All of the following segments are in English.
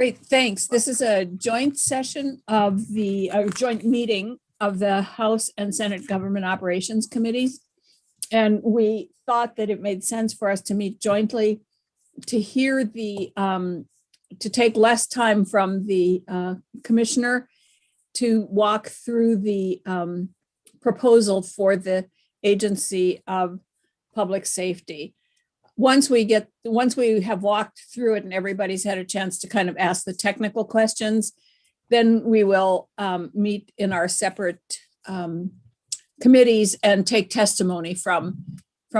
Great, thanks. This is a joint session of the joint meeting of the House and Senate Government Operations Committees. And we thought that it made sense for us to meet jointly to hear to take less time from the commissioner to walk through the proposal for the Agency of Public Safety. Once we have walked through it and everybody's had a chance to kind of ask the technical questions, then we will meet in our separate committees and take testimony from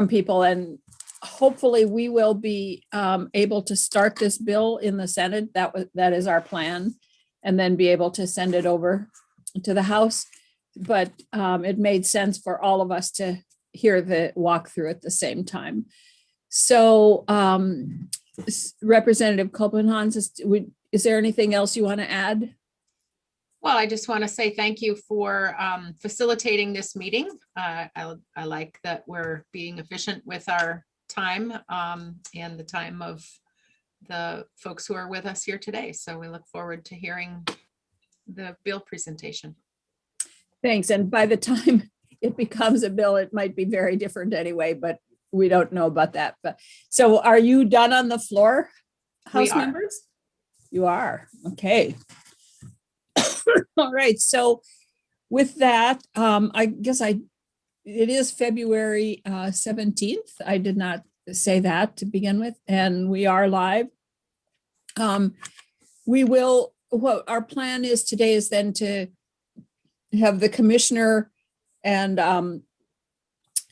people. And hopefully we will be able to start this bill in the Senate. That is our plan, and then be able to send it over to the House. But it made sense for all of us to hear the walkthrough at the same time. So Representative Copenhagen, is there anything else you want to add? Well, I just want to say thank you for facilitating this meeting. I like that we're being efficient with our time and the time of the folks who are with us here today. So we look forward to hearing the bill presentation. Thanks. And by the time it becomes a bill, it might be very different anyway, but we don't know about that. But so are you done on the floor, House members? You are. Okay. All right. So with that, I guess it is February 17th. I did not say that to begin with, and we are live. What our plan is today is then to have the commissioner, and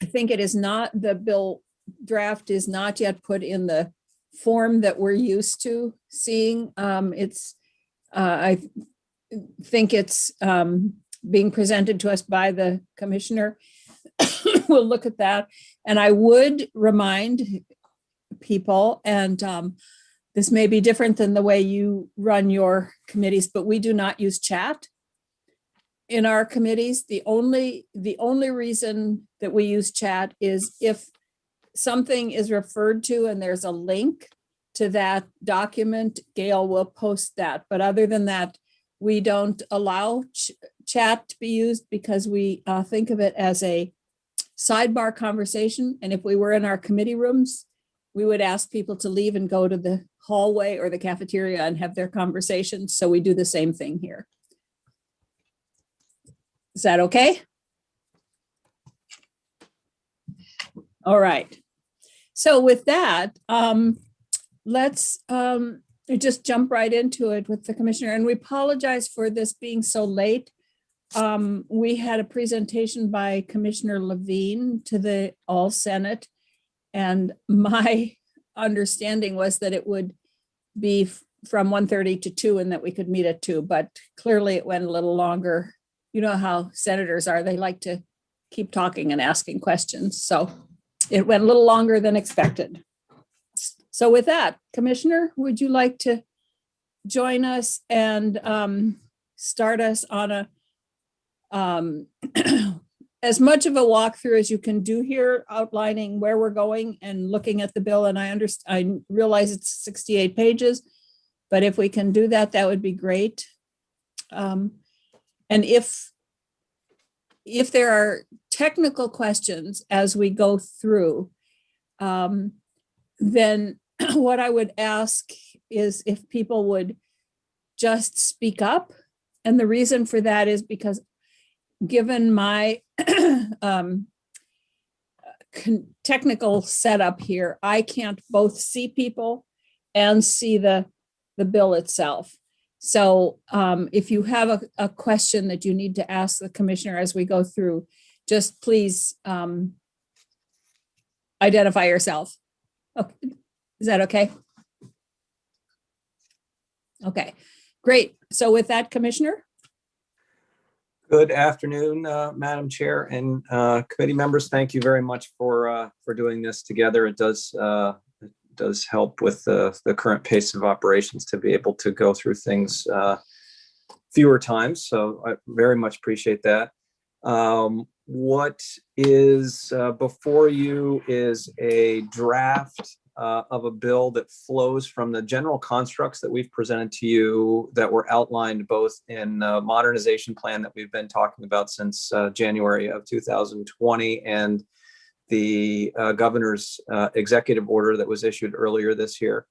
I think it is not, the bill draft is not yet put in the form that we're used to seeing. I think it's being presented to us by the commissioner. We'll look at that. And I would remind people, and this may be different than the way you run your committees, but we do not use chat in our committees. The only reason that we use chat is if something is referred to and there's a link to that document, Gail will post that. But other than that, we don't allow chat to be used because we think of it as a sidebar conversation. And if we were in our committee rooms, we would ask people to leave and go to the hallway or the cafeteria and have their conversations. So we do the same thing here. Is that okay? All right. So with that, let's just jump right into it with the commissioner. And we apologize for this being so late. We had a presentation by Commissioner Levine to the All Senate, and my understanding was that it would be from 1:30 to 2 and that we could meet at 2, but clearly it went a little longer. You know how senators are, they like to keep talking and asking questions. So it went a little longer than expected. So with that, Commissioner, would you like to join us and start us on a as much of a walkthrough as you can do here, outlining where we're going and looking at the bill? And I realize it's 68 pages, but if we can do that, that would be great. And if there are technical questions as we go through, then what I would ask is if people would just speak up. And the reason for that is because given my technical setup here, I can't both see people and see the bill itself. So if you have a question that you need to ask the commissioner as we go through, just please identify yourself. Okay. Is that okay? Okay, great. So with that, Commissioner. Good afternoon, Madam Chair and committee members. Thank you very much for doing this together. It does help with the current pace of operations to be able to go through things fewer times. So I very much appreciate that. What is before you is a draft of a bill that flows from the general constructs that we've presented to you that were outlined both in the modernization plan that we've been talking about since January of 2020 and the governor's executive order that was issued earlier this year.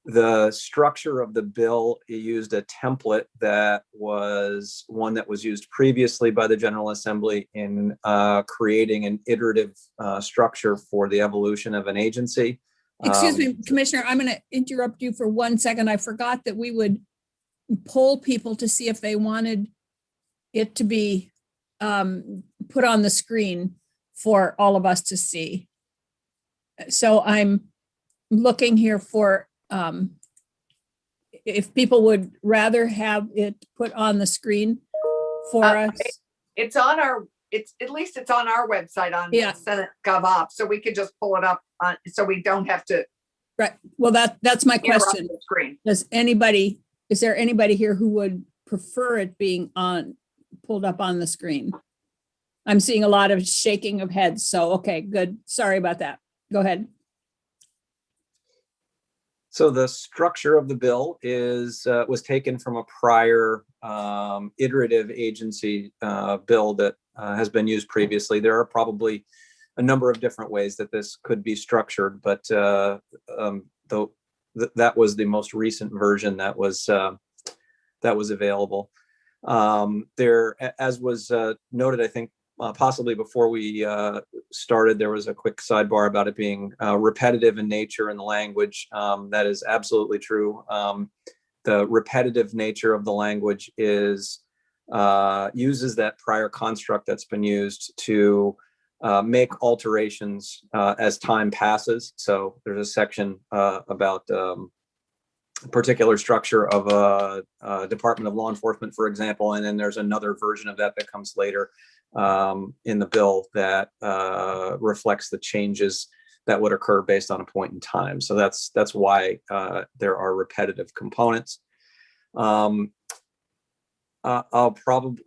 The structure of the bill used a template that was one that was used previously by the General Assembly in creating an iterative structure for the evolution of an agency. Excuse me, Commissioner, I'm going to interrupt you for 1 second. I forgot that we would poll people to see if they wanted it to be put on the screen for all of us to see. So I'm looking here for if people would rather have it put on the screen for us. It's on our, at least it's on our website on Yeah. Senate Gov Ops, so we could just pull it up on, so we don't have to Right. Well, that's my interrupt question. the screen. Is there anybody here who would prefer it being pulled up on the screen? I'm seeing a lot of shaking of heads. So, okay, good. Sorry about that. Go ahead. So the structure of the bill was taken from a prior iterative agency bill that has been used previously. There are probably a number of different ways that this could be structured, but that was the most recent version that was available. There, as was noted, I think possibly before we started, there was a quick sidebar about it being repetitive in nature in the language. That is absolutely true. The repetitive nature of the language uses that prior construct that's been used to make alterations as time passes. So there's a section about particular structure of a Department of Law Enforcement, for example, and then there's another version of that that comes later in the bill that reflects the changes that would occur based on a point in time. So that's why there are repetitive components. I'll probably,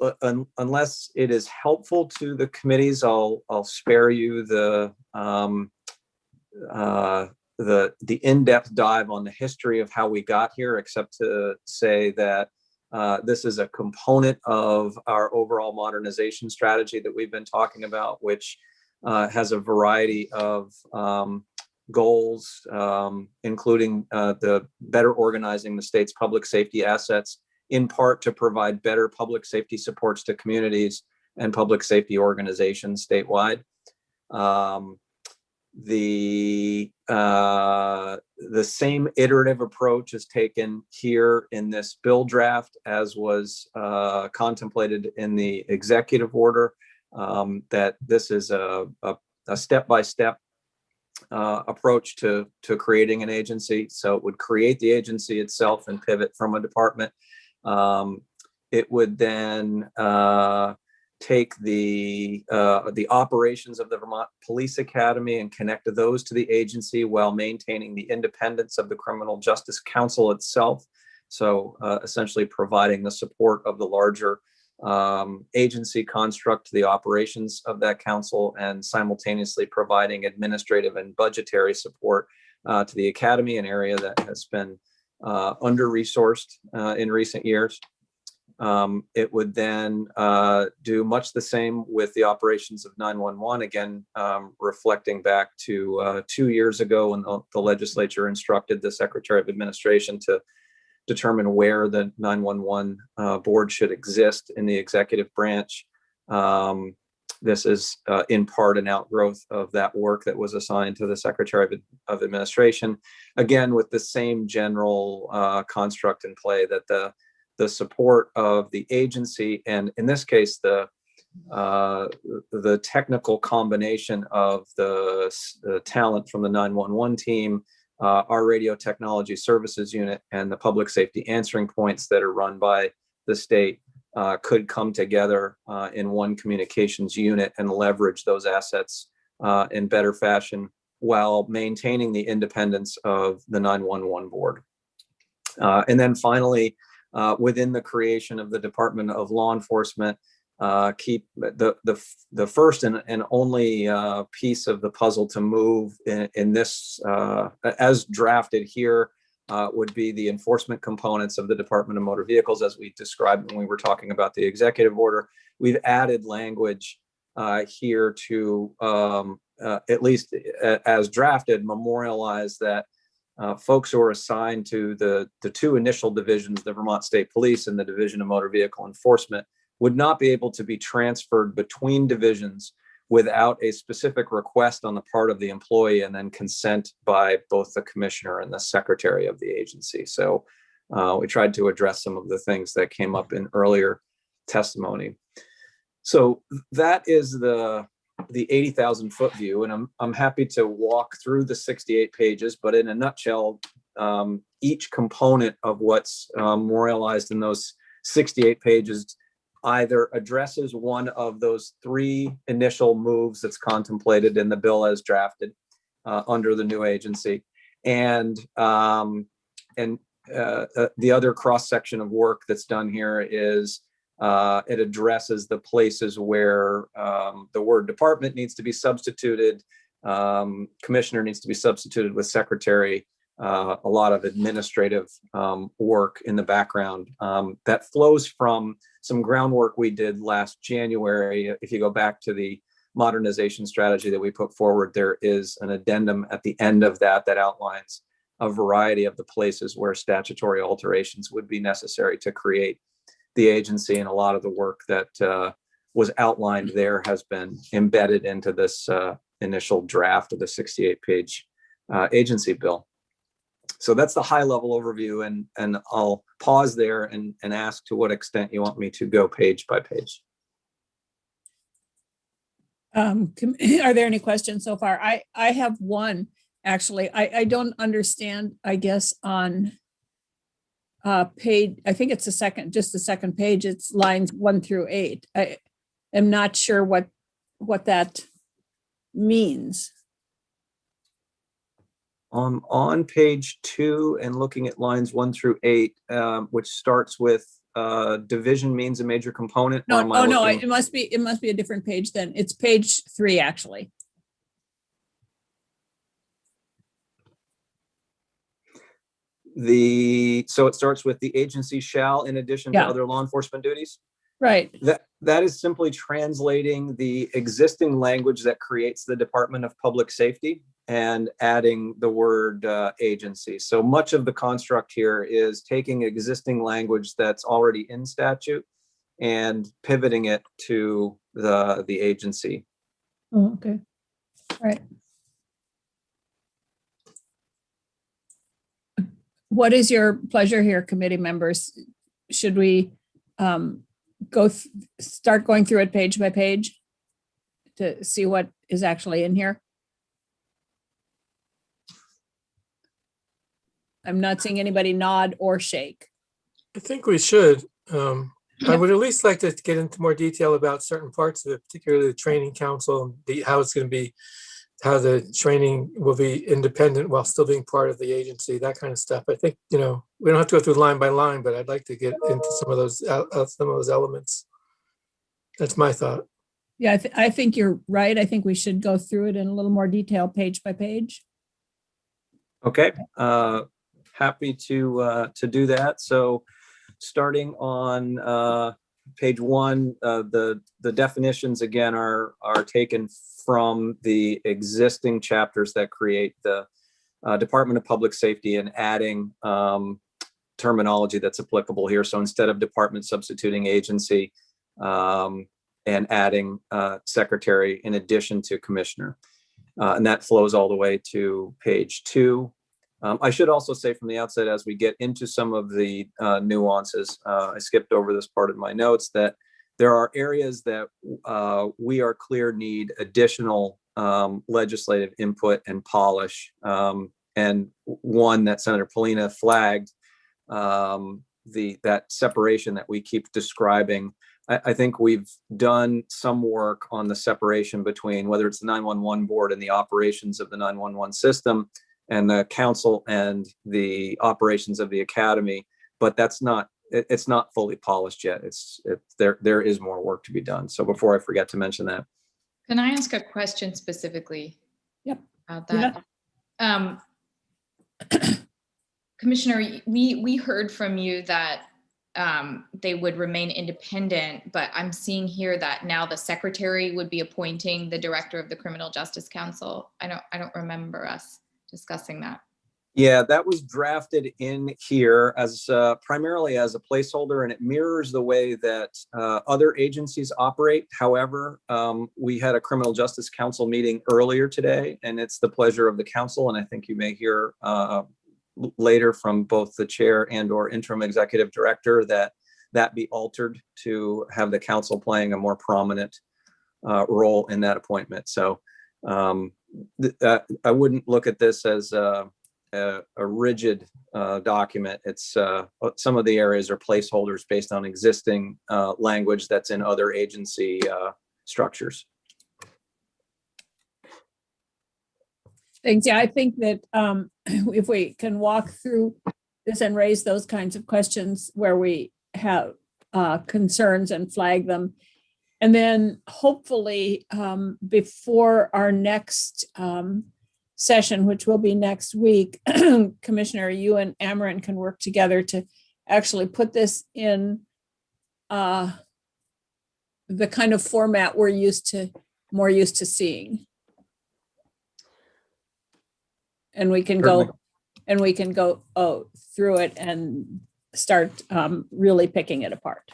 unless it is helpful to the committees, I'll spare you the in-depth dive on the history of how we got here, except to say that this is a component of our overall modernization strategy that we've been talking about, which has a variety of goals, including the better organizing the state's public safety assets, in part to provide better public safety supports to communities and public safety organizations statewide. The same iterative approach is taken here in this bill draft as was contemplated in the executive order, that this is a step-by-step approach to creating an agency. So it would create the agency itself and pivot from a department. It would then take the operations of the Vermont Police Academy and connect those to the agency while maintaining the independence of the Criminal Justice Council itself. So essentially providing the support of the larger agency construct to the operations of that council and simultaneously providing administrative and budgetary support to the academy, an area that has been under-resourced in recent years. It would then do much the same with the operations of 911, again, reflecting back to 2 years ago when the legislature instructed the Secretary of Administration to determine where the 911 board should exist in the executive branch. This is in part an outgrowth of that work that was assigned to the Secretary of Administration, again, with the same general construct in play, that the support of the agency, and in this case, the technical combination of the talent from the 911 team, our radio technology services unit, and the public safety answering points that are run by the state could come together in one communications unit and leverage those assets in better fashion while maintaining the independence of the 911 board. And then finally, within the creation of the Department of Law Enforcement, keep the first and only piece of the puzzle to move in this as drafted here would be the enforcement components of the Department of Motor Vehicles, as we described when we were talking about the executive order. We've added language here to at least as drafted, memorialize that folks who are assigned to the two initial divisions, the Vermont State Police and the Division of Motor Vehicle Enforcement, would not be able to be transferred between divisions without a specific request on the part of the employee and then consent by both the commissioner and the secretary of the agency. So we tried to address some of the things that came up in earlier testimony. So that is the 80,000 foot view, and I'm happy to walk through the 68 pages, but in a nutshell, each component of what's memorialized in those 68 pages either addresses one of those three initial moves that's contemplated in the bill as drafted under the new agency, and the other cross section of work that's done here is it addresses the places where the word department needs to be substituted, commissioner needs to be substituted with secretary, a lot of administrative work in the background that flows from some groundwork we did last January. If you go back to the modernization strategy that we put forward, there is an addendum at the end of that that outlines a variety of the places where statutory alterations would be necessary to create the agency, and a lot of the work that was outlined there has been embedded into this initial draft of the 68-page agency bill. So that's the high level overview, and I'll pause there and ask to what extent you want me to go page by page. Are there any questions so far? I have one, actually. I don't understand, I guess, on page, I think it's just the second page, it's lines 1 through 8. I am not sure what that means. On page 2 and looking at lines 1 through 8, which starts with division means a major component. No, oh no, it must be a different page then. It's page 3, actually. So it starts with the agency shall, in addition to other law enforcement duties. Right. That is simply translating the existing language that creates the Department of Public Safety and adding the word agency. So much of the construct here is taking existing language that's already in statute and pivoting it to the agency. Oh, okay. All right. What is your pleasure here, committee members? Should we start going through it page by page to see what is actually in here? I'm not seeing anybody nod or shake. I think we should. I would at least like to get into more detail about certain parts of it, particularly the training council, and how it's going to be, how the training will be independent while still being part of the agency, that kind of stuff. I think, we don't have to go through line by line, but I'd like to get into some of those elements. That's my thought. Yeah, I think you're right. I think we should go through it in a little more detail, page by page. Okay, happy to do that. So starting on page 1, the definitions again are taken from the existing chapters that create the Department of Public Safety and adding terminology that's applicable here. So instead of department, substituting agency and adding secretary in addition to commissioner. And that flows all the way to page 2. I should also say from the outset, as we get into some of the nuances, I skipped over this part of my notes, that there are areas that we are clear need additional legislative input and polish. And one that Senator Polina flagged, that separation that we keep describing. I think we've done some work on the separation between whether it's the 911 board and the operations of the 911 system and the council and the operations of the academy, but that's not it's not fully polished yet. There is more work to be done. So before I forget to mention that. Can I ask a question specifically? Yep. About that? Commissioner, we heard from you that they would remain independent, but I'm seeing here that now the secretary would be appointing the director of the Criminal Justice Council. I don't remember us discussing that. Yeah, that was drafted in here as primarily as a placeholder, and it mirrors the way that other agencies operate. However, we had a Criminal Justice Council meeting earlier today, and it's the pleasure of the council, and I think you may hear later from both the chair and or interim executive director that be altered to have the council playing a more prominent role in that appointment. So I wouldn't look at this as a rigid document. It's some of the areas are placeholders based on existing language that's in other agency structures. Thanks. Yeah, I think that if we can walk through this and raise those kinds of questions where we have concerns and flag them, and then hopefully before our next session, which will be next week, Commissioner, you and Amarin can work together to actually put this in the kind of format we're more used to seeing. And we can go through it and start really picking it apart.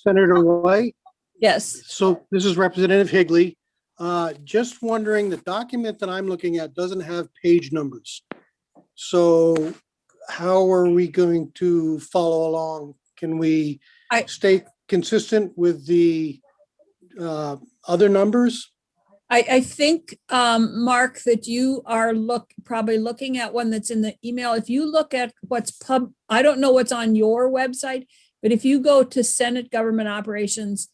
Senator White, Yes. so this is Representative Higley. Just wondering, the document that I'm looking at doesn't have page numbers. So how are we going to follow along? Can we stay consistent with the other numbers? I think, Mark, that you are probably looking at one that's in the email. If you look at I don't know what's on your website, but if you go to Senate Government Operations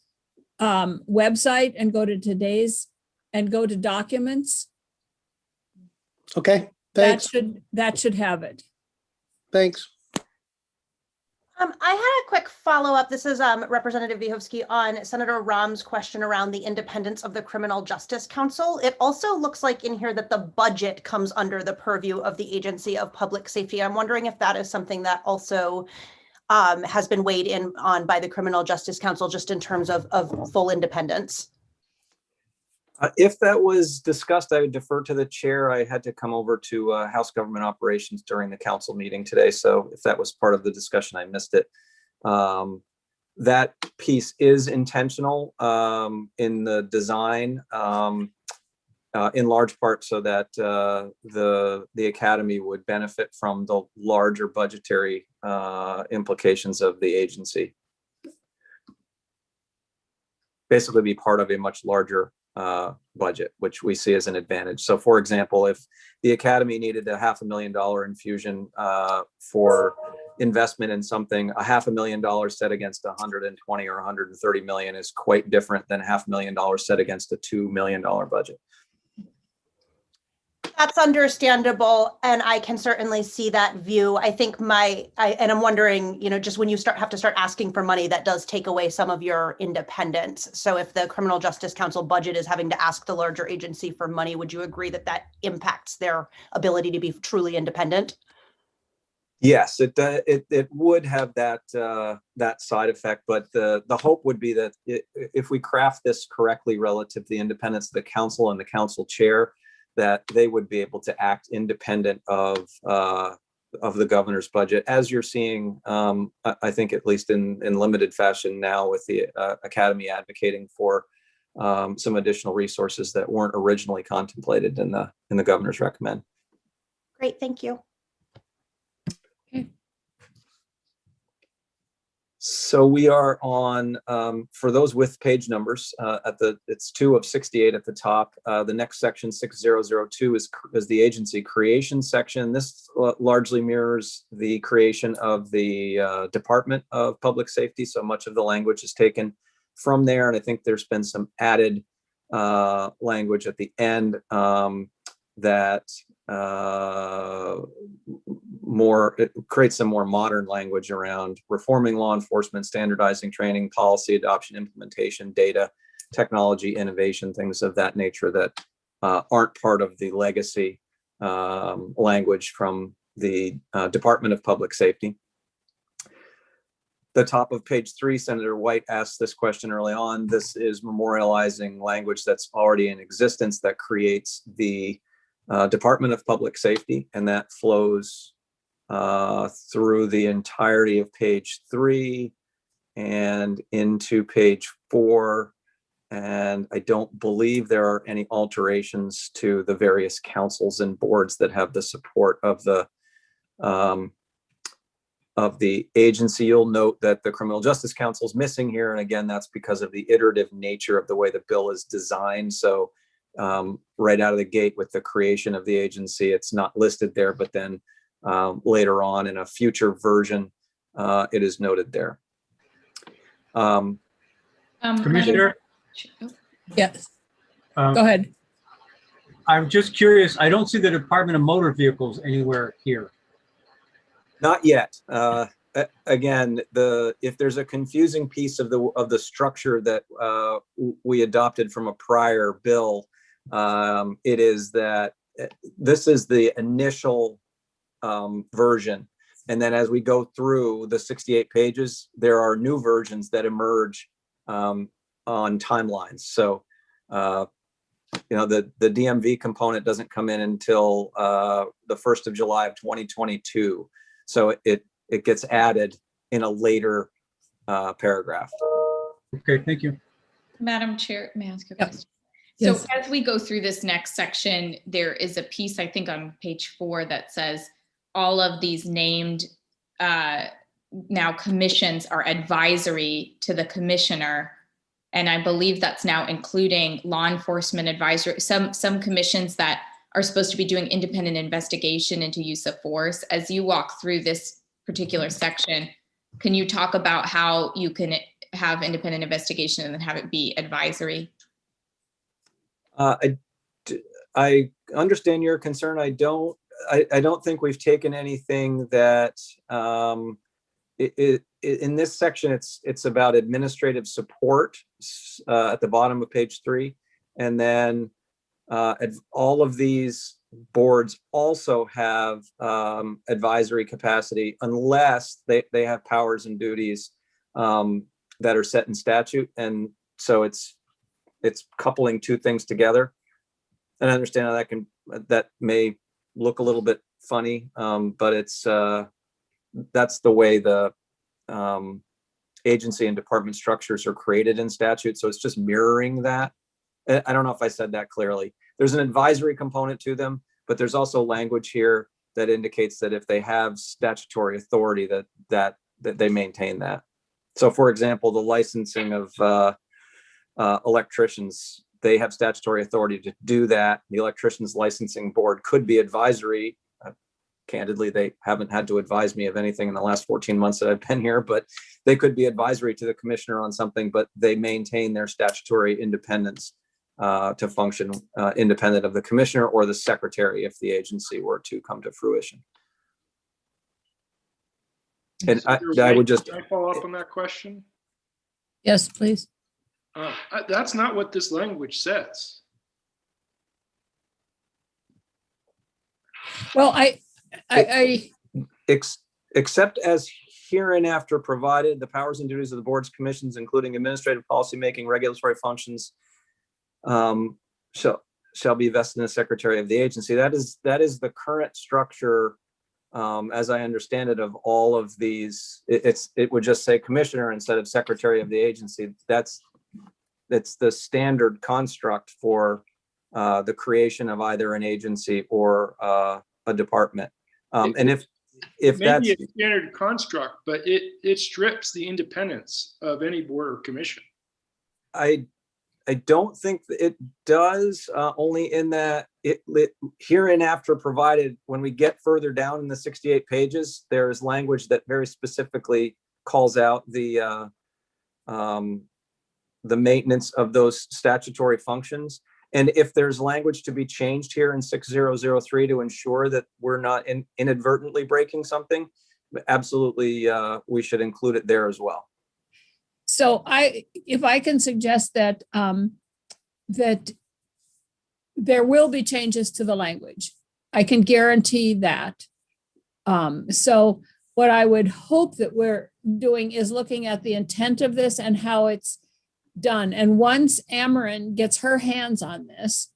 website and go to today's and go to documents. Okay, thanks. That should have it. Thanks. I had a quick follow-up. This is Representative Vyhovsky on Senator Rahm's question around the independence of the Criminal Justice Council. It also looks like in here that the budget comes under the purview of the Agency of Public Safety. I'm wondering if that is something that also has been weighed in on by the Criminal Justice Council, just in terms of full independence. If that was discussed, I would defer to the chair. I had to come over to House Government Operations during the council meeting today. So if that was part of the discussion, I missed it. That piece is intentional in the design, in large part so that the Academy would benefit from the larger budgetary implications of the agency. Basically be part of a much larger budget, which we see as an advantage. So for example, if the Academy needed a $500,000 infusion for investment in something, a $500,000 set against 120 or 130 million is quite different than $500,000 set against a $2 million budget. That's understandable, and I can certainly see that view. I think and I'm wondering, just when you have to start asking for money, that does take away some of your independence. So if the Criminal Justice Council budget is having to ask the larger agency for money, would you agree that that impacts their ability to be truly independent? Yes, it would have that side effect, but the hope would be that if we craft this correctly relative to the independence of the council and the council chair, that they would be able to act independent of the governor's budget, as you're seeing, I think, at least in limited fashion now, with the Academy advocating for some additional resources that weren't originally contemplated in the governor's recommend. Great, thank you. So we are on, for those with page numbers, it's 2 of 68 at the top. The next section, 6002, is the agency creation section. This largely mirrors the creation of the Department of Public Safety. So much of the language is taken from there. And I think there's been some added language at the end that it creates some more modern language around reforming law enforcement, standardizing training, policy adoption, implementation, data, technology, innovation, things of that nature that aren't part of the legacy language from the Department of Public Safety. The top of page 3, Senator White asked this question early on. This is memorializing language that's already in existence that creates the Department of Public Safety, and that flows through the entirety of page 3 and into page 4. And I don't believe there are any alterations to the various councils and boards that have the support of the agency. You'll note that the Criminal Justice Council is missing here. And again, that's because of the iterative nature of the way the bill is designed. So right out of the gate with the creation of the agency, it's not listed there, but then later on in a future version, it is noted there. Commissioner? Yes, go ahead. I'm just curious. I don't see the Department of Motor Vehicles anywhere here. Not yet. Again, if there's a confusing piece of the structure that we adopted from a prior bill, it is that this is the initial version. And then as we go through the 68 pages, there are new versions that emerge on timelines. So, the DMV component doesn't come in until the 1st of July of 2022. So it gets added in a later paragraph. Okay, thank you. Madam Chair, may I ask a Yep. question? Yes. So as we go through this next section, there is a piece, I think on page 4, that says all of these named now commissions are advisory to the commissioner. And I believe that's now including law enforcement advisory, some commissions that are supposed to be doing independent investigation into use of force. As you walk through this particular section, can you talk about how you can have independent investigation and then have it be advisory? I understand your concern. I don't think we've taken anything that in this section. It's about administrative support at the bottom of page 3, and then all of these boards also have advisory capacity unless they have powers and duties that are set in statute. And so it's coupling two things together. And I understand how that may look a little bit funny, but that's the way the agency and department structures are created in statute. So it's just mirroring that. I don't know if I said that clearly. There's an advisory component to them, but there's also language here that indicates that if they have statutory authority, that they maintain that. So for example, the licensing of electricians, they have statutory authority to do that. The electricians licensing board could be advisory. Candidly, they haven't had to advise me of anything in the last 14 months that I've been here, but they could be advisory to the commissioner on something, but they maintain their statutory independence to function independent of the commissioner or the secretary if the agency were to come to fruition. And I would just Can I follow up on that question? Yes, please. That's not what this language says. Well, I except as hereinafter provided, the powers and duties of the boards, commissions, including administrative policymaking, regulatory functions, shall be vested in the secretary of the agency. That is the current structure, as I understand it, of all of these. It would just say commissioner instead of secretary of the agency. That's the standard construct for the creation of either an agency or a department. And if that's maybe a standard construct, but it strips the independence of any board or commission. I don't think it does, only in that it hereinafter provided, when we get further down in the 68 pages, there is language that very specifically calls out the maintenance of those statutory functions. And if there's language to be changed here in 6003 to ensure that we're not inadvertently breaking something, absolutely, we should include it there as well. So if I can suggest that, that there will be changes to the language. I can guarantee that. So what I would hope that we're doing is looking at the intent of this and how it's done. And once Amarin gets her hands on this,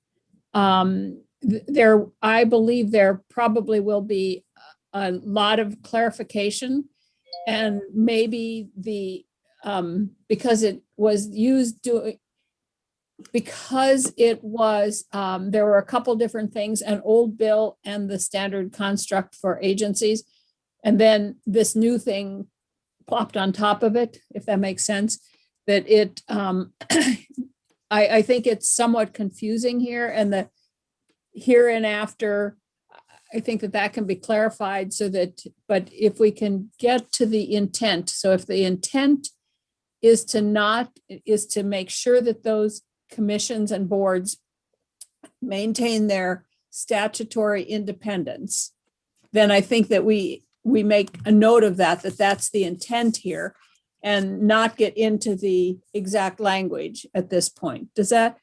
I believe there probably will be a lot of clarification, and maybe because it was used there were a couple different things, an old bill and the standard construct for agencies. And then this new thing plopped on top of it, if that makes sense, that I think it's somewhat confusing here, and the here and after, I think that can be clarified so that, but if we can get to the intent, so if the intent is to make sure that those commissions and boards maintain their statutory independence, then I think that we make a note of that's the intent here, and not get into the exact language at this point. Does that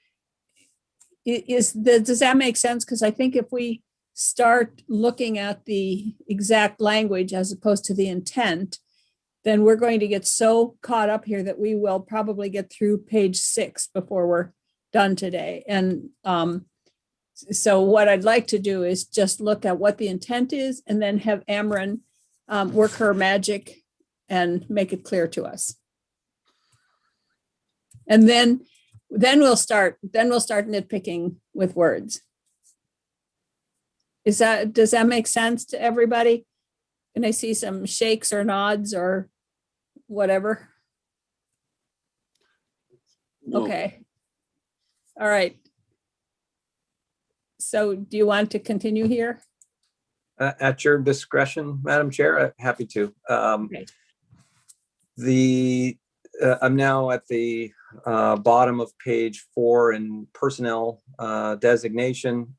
make sense? Because I think if we start looking at the exact language as opposed to the intent, then we're going to get so caught up here that we will probably get through page 6 before we're done today. And so what I'd like to do is just look at what the intent is, and then have Amarin work her magic and make it clear to us. And then we'll start nitpicking with words. Does that make sense to everybody? Can I see some shakes or nods or whatever? Okay. All right. So do you want to continue here? At your discretion, Madam Chair, happy to. Okay. I'm now at the bottom of page 4 in personnel designation.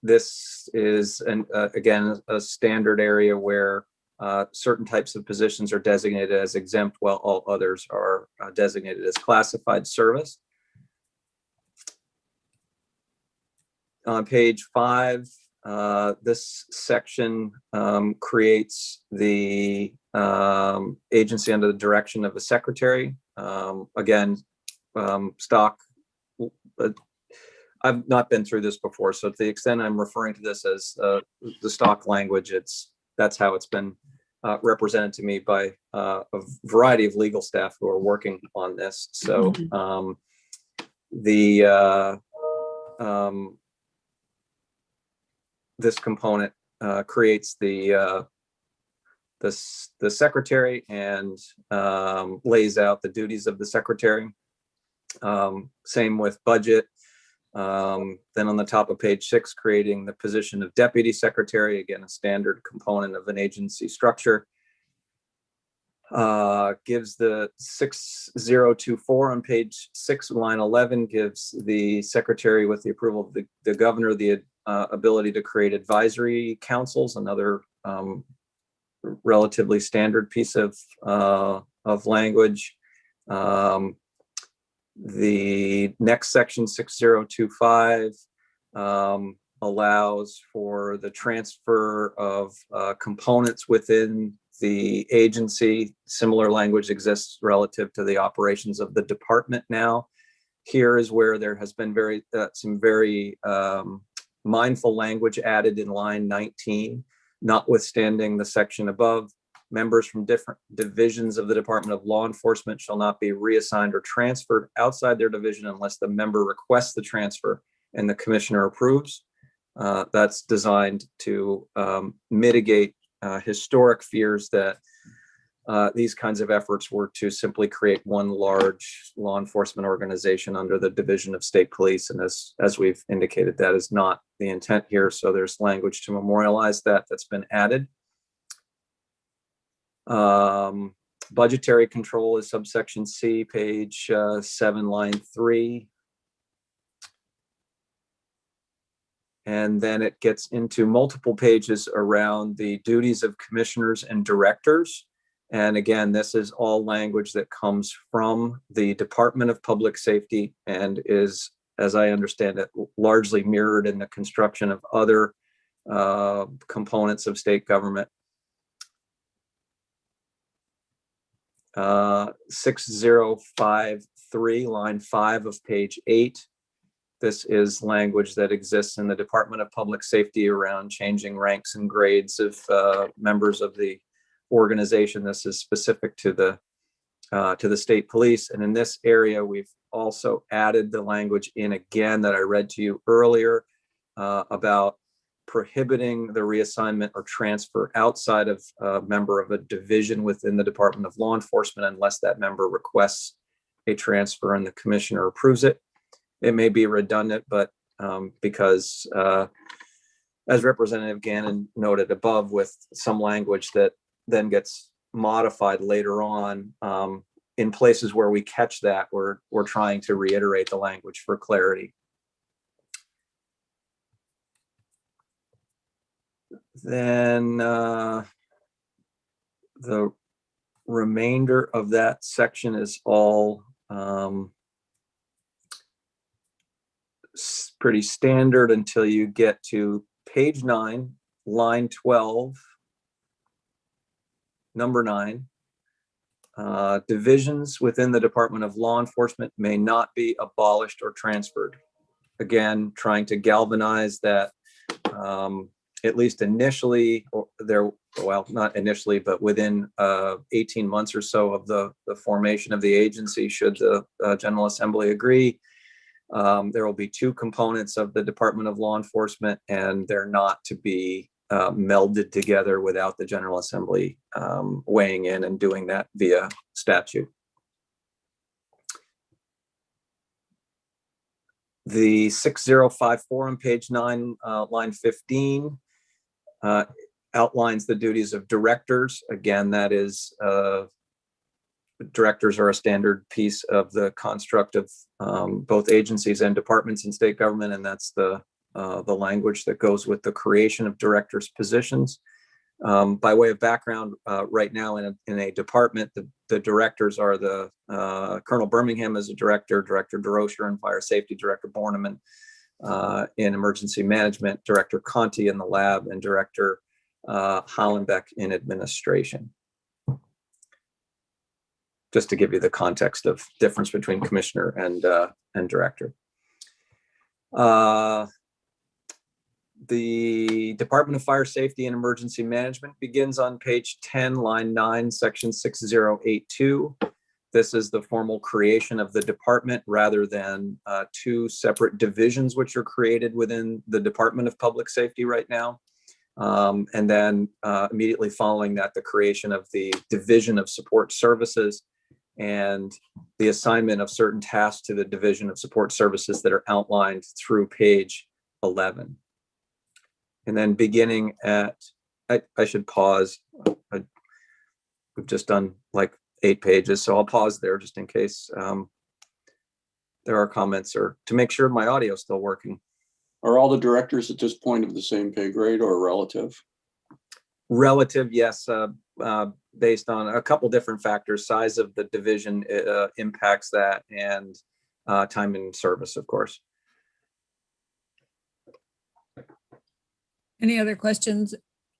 This is, again, a standard area where certain types of positions are designated as exempt, while all others are designated as classified service. On page 5, this section creates the agency under the direction of a secretary. Again, stock. I've not been through this before, so to the extent I'm referring to this as the stock language, that's how it's been represented to me by a variety of legal staff who are working on this. So this component creates the secretary and lays out the duties of the secretary. Same with budget. Then on the top of page 6, creating the position of deputy secretary, again, a standard component of an agency structure. Gives the 6024 on page 6, line 11, gives the secretary, with the approval of the governor, the ability to create advisory councils, another relatively standard piece of language. The next section, 6025, allows for the transfer of components within the agency. Similar language exists relative to the operations of the department now. Here is where there has been some very mindful language added in line 19, notwithstanding the section above. Members from different divisions of the Department of Law Enforcement shall not be reassigned or transferred outside their division unless the member requests the transfer and the commissioner approves. That's designed to mitigate historic fears that these kinds of efforts were to simply create one large law enforcement organization under the Division of State Police. And as we've indicated, that is not the intent here. So there's language to memorialize that's been added. Budgetary control is subsection C, page 7, line 3. And then it gets into multiple pages around the duties of commissioners and directors. And again, this is all language that comes from the Department of Public Safety and is, as I understand it, largely mirrored in the construction of other components of state government. 6053, line 5 of page 8. This is language that exists in the Department of Public Safety around changing ranks and grades of members of the organization. This is specific to the state police. And in this area, we've also added the language in again that I read to you earlier about prohibiting the reassignment or transfer outside of a member of a division within the Department of Law Enforcement unless that member requests a transfer and the commissioner approves it. It may be redundant, but because as Representative Gannon noted above, with some language that then gets modified later on, in places where we catch that, we're trying to reiterate the language for clarity. Then the remainder of that section is all pretty standard until you get to page 9, line 12, number 9. Divisions within the Department of Law Enforcement may not be abolished or transferred. Again, trying to galvanize that at least initially, well, not initially, but within 18 months or so of the formation of the agency, should the General Assembly agree, there will be 2 components of the Department of Law Enforcement, and they're not to be melded together without the General Assembly weighing in and doing that via statute. The 6054 on page 9, line 15, outlines the duties of directors. Again, that is, directors are a standard piece of the construct of both agencies and departments in state government, and that's the language that goes with the creation of directors' positions. By way of background, right now in a department, the directors are the Colonel Birmingham as a director, Director DeRocher in fire safety, Director Borneman in emergency management, Director Conti in the lab, and Director Hollenbeck in administration. Just to give you the context of difference between commissioner and director. The Department of Fire Safety and Emergency Management begins on page 10, line 9, section 6082. This is the formal creation of the department rather than 2 separate divisions which are created within the Department of Public Safety right now. And then immediately following that, the creation of the Division of Support Services and the assignment of certain tasks to the Division of Support Services that are outlined through page 11. And then beginning at, I should pause. We've just done like 8 pages, so I'll pause there just in case there are comments or to make sure my audio is still working. Are all the directors at this point of the same pay grade or relative? Relative, yes, based on a couple different factors. Size of the division impacts that, and time in service, of course. Any other questions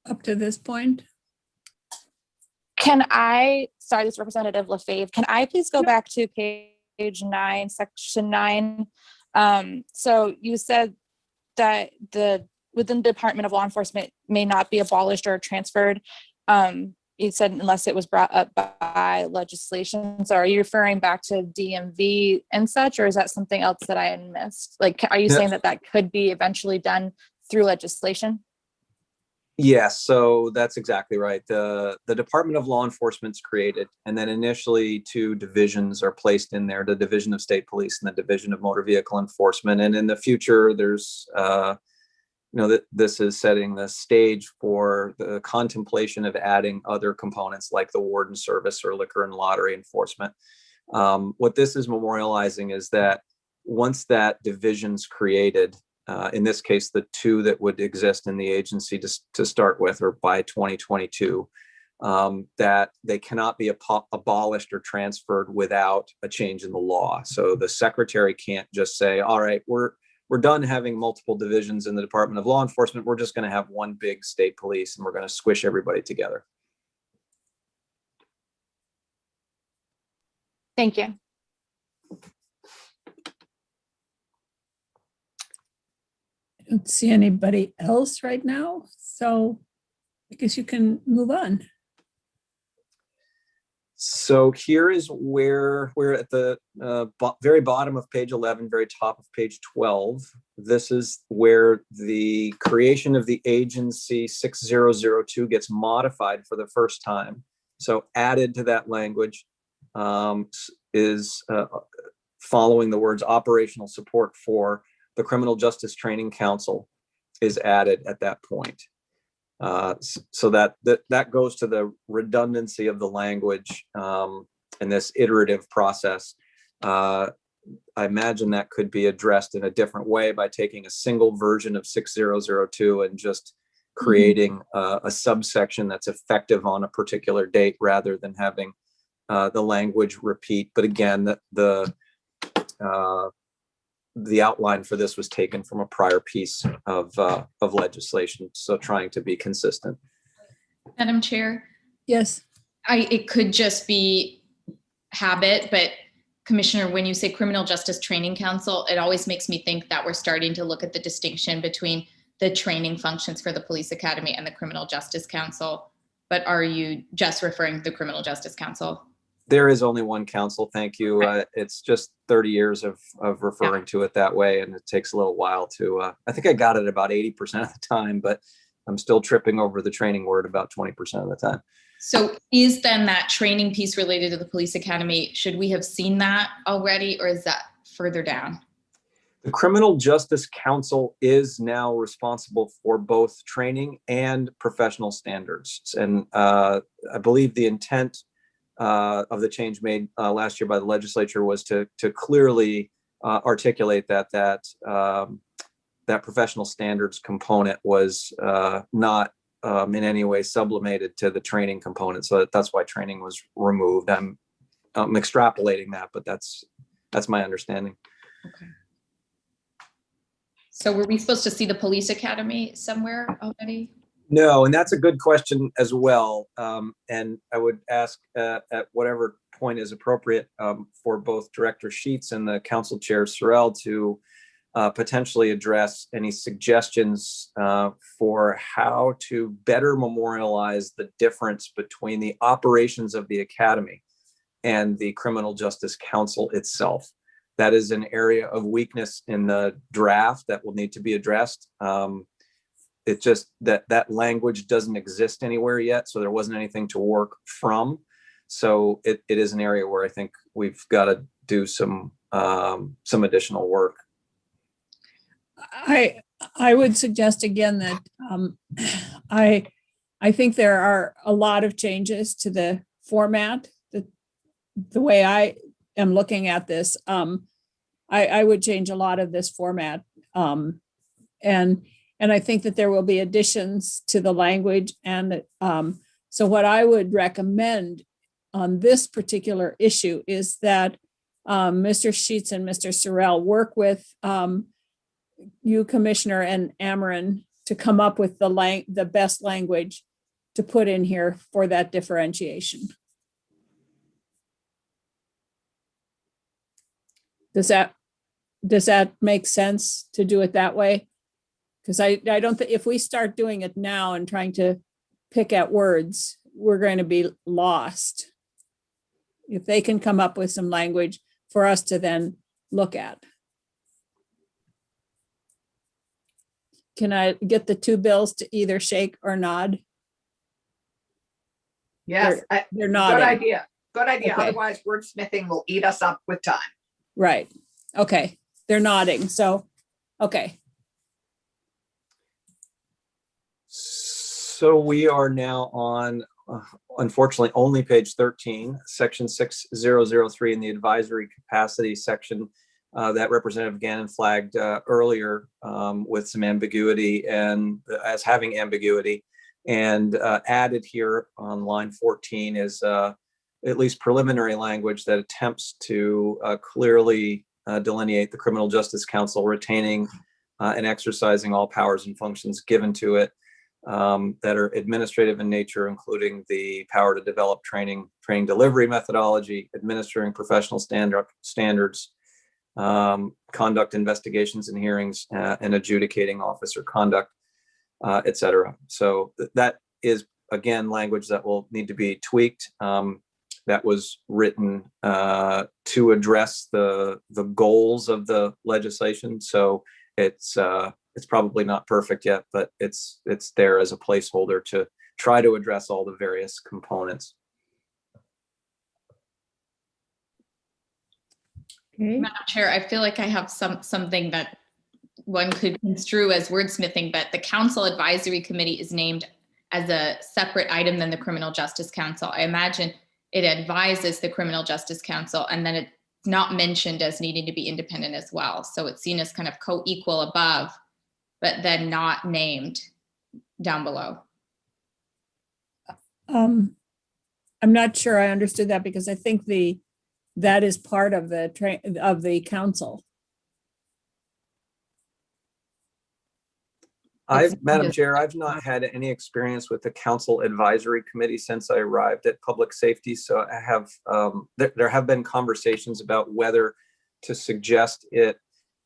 up to this point? Can I, sorry, this is Representative LaFave, can I please go back to page 9, section 9? So you said that within the Department of Law Enforcement may not be abolished or transferred. You said unless it was brought up by legislation. So are you referring back to DMV and such, or is that something else that I had missed? Like, are you saying that that could be eventually done through legislation? Yes, so that's exactly right. The Department of Law Enforcement's created, and then initially 2 divisions are placed in there, the Division of State Police and the Division of Motor Vehicle Enforcement. And in the future, there's, this is setting the stage for the contemplation of adding other components like the warden service or liquor and lottery enforcement. What this is memorializing is that once that division's created, in this case, the two that would exist in the agency to start with, or by 2022, that they cannot be abolished or transferred without a change in the law. So the secretary can't just say, all right, we're done having multiple divisions in the Department of Law Enforcement. We're just going to have one big state police and we're going to squish everybody together. Thank you. I don't see anybody else right now, so I guess you can move on. So here is where we're at the very bottom of page 11, very top of page 12. This is where the creation of the agency 6002 gets modified for the first time. So added to that language is following the words operational support for the Criminal Justice Training Council is added at that point. So that goes to the redundancy of the language in this iterative process. I imagine that could be addressed in a different way by taking a single version of 6002 and just creating a subsection that's effective on a particular date rather than having the language repeat. But again, the outline for this was taken from a prior piece of legislation, so trying to be consistent. Madam Chair, Yes. it could just be habit, but Commissioner, when you say Criminal Justice Training Council, it always makes me think that we're starting to look at the distinction between the training functions for the Police Academy and the Criminal Justice Council. But are you just referring to the Criminal Justice Council? There is only one council, thank you. It's just 30 years of referring to it that way, and it takes a little while to, I think I got it about 80% of the time, but I'm still tripping over the training word about 20% of the time. So is then that training piece related to the Police Academy, should we have seen that already, or is that further down? The Criminal Justice Council is now responsible for both training and professional standards. And I believe the intent of the change made last year by the legislature was to clearly articulate that professional standards component was not in any way sublimated to the training component. So that's why training was removed. I'm extrapolating that, but that's my understanding. Okay. So were we supposed to see the Police Academy somewhere already? No, and that's a good question as well. And I would ask at whatever point is appropriate for both Director Sheets and the Council Chair Sorrell to potentially address any suggestions for how to better memorialize the difference between the operations of the Academy and the Criminal Justice Council itself. That is an area of weakness in the draft that will need to be addressed. It's just that language doesn't exist anywhere yet, so there wasn't anything to work from. So it is an area where I think we've got to do some additional work. I would suggest again that I think there are a lot of changes to the format. The way I am looking at this, I would change a lot of this format, and I think that there will be additions to the language. And so what I would recommend on this particular issue is that Mr. Sheets and Mr. Sorrell work with you, Commissioner, and Ameren to come up with the best language to put in here for that differentiation. Does that make sense to do it that way? Because I don't think if we start doing it now and trying to pick at words, we're going to be lost. If they can come up with some language for us to then look at. Can I get the two bills to either shake or nod? Yes, They're nodding. good idea. Good idea. Okay. Otherwise, wordsmithing will eat us up with time. Right. Okay. They're nodding. So, okay. So we are now on, unfortunately, only page 13, section 6003 in the advisory capacity section. that Representative Gannon flagged earlier with some ambiguity and as having ambiguity. And added here on line 14 is at least preliminary language that attempts to clearly delineate the Criminal Justice Council retaining and exercising all powers and functions given to it that are administrative in nature, including the power to develop training delivery methodology, administering professional standards, conduct investigations and hearings, and adjudicating officer conduct, et cetera. So that is, again, language that will need to be tweaked. That was written to address the goals of the legislation. So it's probably not perfect yet, but it's there as a placeholder to try to address all the various components. Okay. Madam Chair, I feel like I have something that one could construe as wordsmithing, but the Council Advisory Committee is named as a separate item than the Criminal Justice Council. I imagine it advises the Criminal Justice Council, and then it's not mentioned as needing to be independent as well. So it's seen as kind of co-equal above, but then not named down below. I'm not sure I understood that, because I think that is part of the council. Madam Chair, I've not had any experience with the Council Advisory Committee since I arrived at Public Safety. So I have, there have been conversations about whether to suggest it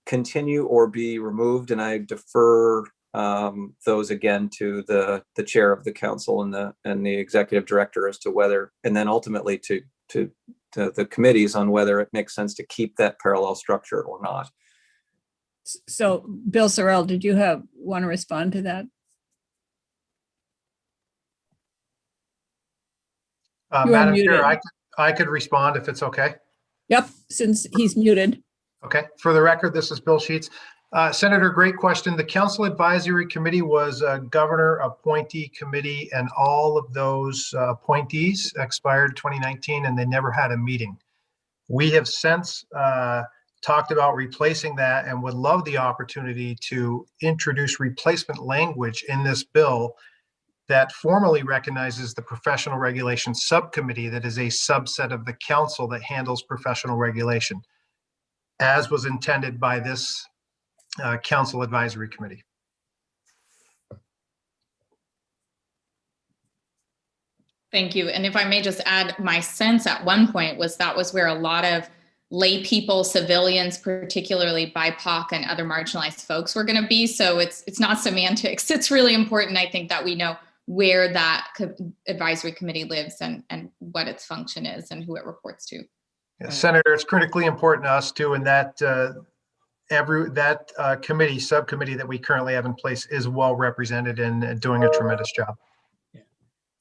continue or be removed, and I defer those again to the chair of the council and the executive director as to whether, and then ultimately to the committees on whether it makes sense to keep that parallel structure or not. So Bill Sorrell, did you want to respond to that? You are Madam muted. Chair, I could respond if it's okay. Yep, since he's muted. Okay, for the record, this is Bill Sheets. Senator, great question. The Council Advisory Committee was a governor appointee committee, and all of those appointees expired 2019 and they never had a meeting. We have since talked about replacing that and would love the opportunity to introduce replacement language in this bill that formally recognizes the Professional Regulation Subcommittee that is a subset of the council that handles professional regulation, as was intended by this Council Advisory Committee. Thank you. And if I may just add, my sense at one point was that was where a lot of lay people, civilians, particularly BIPOC and other marginalized folks were going to be. So it's not semantics. It's really important, I think, that we know where that advisory committee lives and what its function is and who it reports to. Yeah, Senator, it's critically important to us too, and that subcommittee that we currently have in place is well represented and doing a tremendous job. Yeah.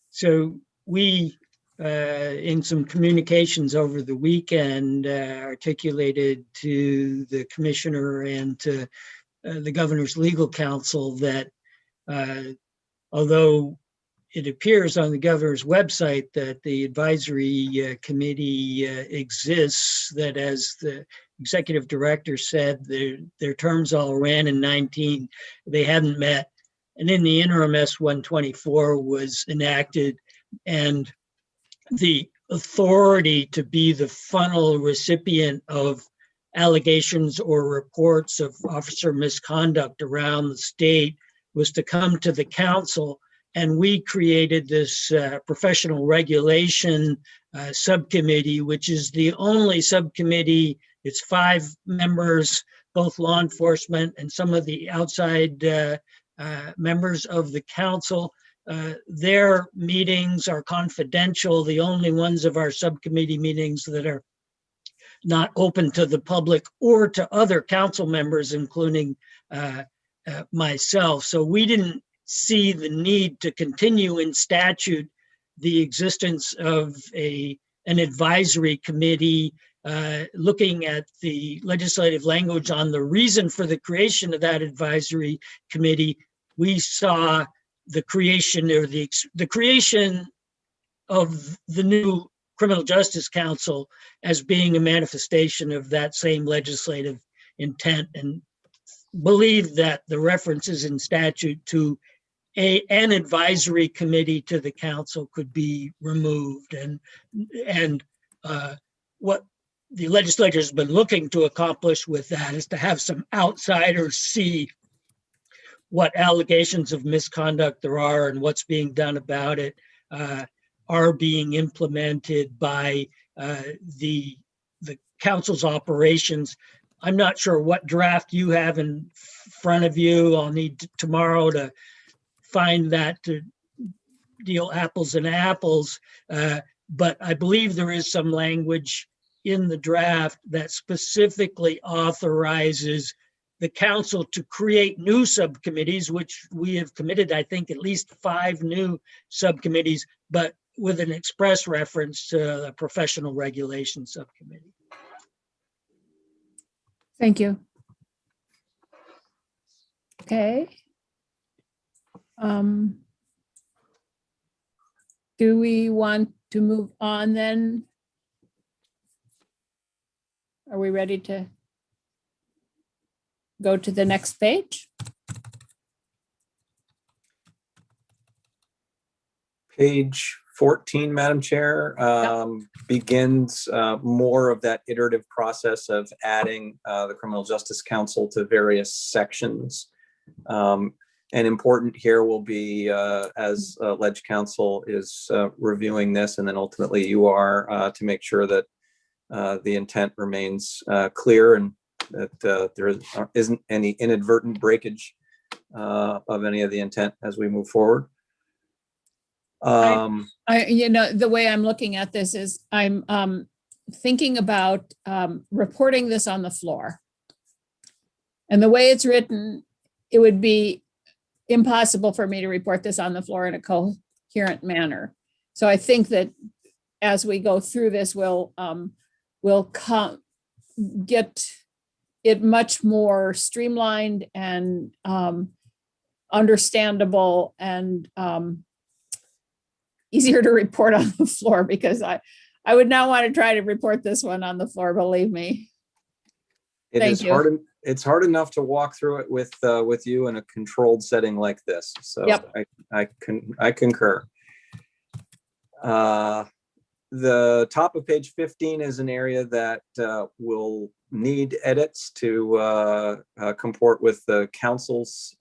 So we, in some communications over the weekend, articulated to the commissioner and to the governor's legal counsel that although it appears on the governor's website that the advisory committee exists, that as the executive director said, their terms all ran in 19, they hadn't met. And in the interim, S-124 was enacted, and the authority to be the funnel recipient of allegations or reports of officer misconduct around the state was to come to the council. And we created this professional regulation subcommittee, which is the only subcommittee. It's 5 members, both law enforcement and some of the outside members of the council. Their meetings are confidential. The only ones of our subcommittee meetings that are not open to the public or to other council members, including myself. So we didn't see the need to continue in statute the existence of an advisory committee. Looking at the legislative language on the reason for the creation of that advisory committee, we saw the creation or the creation of the new Criminal Justice Council as being a manifestation of that same legislative intent, and believe that the references in statute to an advisory committee to the council could be removed. And what the legislature has been looking to accomplish with that is to have some outsiders see what allegations of misconduct there are and what's being done about it are being implemented by the council's operations. I'm not sure what draft you have in front of you. I'll need tomorrow to find that to deal apples and apples. But I believe there is some language in the draft that specifically authorizes the council to create new subcommittees, which we have committed, I think, at least 5 new subcommittees, but with an express reference to the professional regulation subcommittee. Thank you. Okay. Do we want to move on then? Are we ready to go to the next page? Page 14, Madam Chair, begins more of that iterative process of adding the Criminal Justice Council to various sections. And important here will be, as Ledge Council is reviewing this, and then ultimately you are, to make sure that the intent remains clear and that there isn't any inadvertent breakage of any of the intent as we move forward. The way I'm looking at this is I'm thinking about reporting this on the floor. And the way it's written, it would be impossible for me to report this on the floor in a coherent manner. So I think that as we go through this, we'll get it much more streamlined and understandable and easier to report on the floor, because I would not want to try to report this one on the floor, believe me. Thank you. It's hard enough to walk through it with you in a controlled setting like this. So yep. I concur. The top of page 15 is an area that will need edits to comport with the council's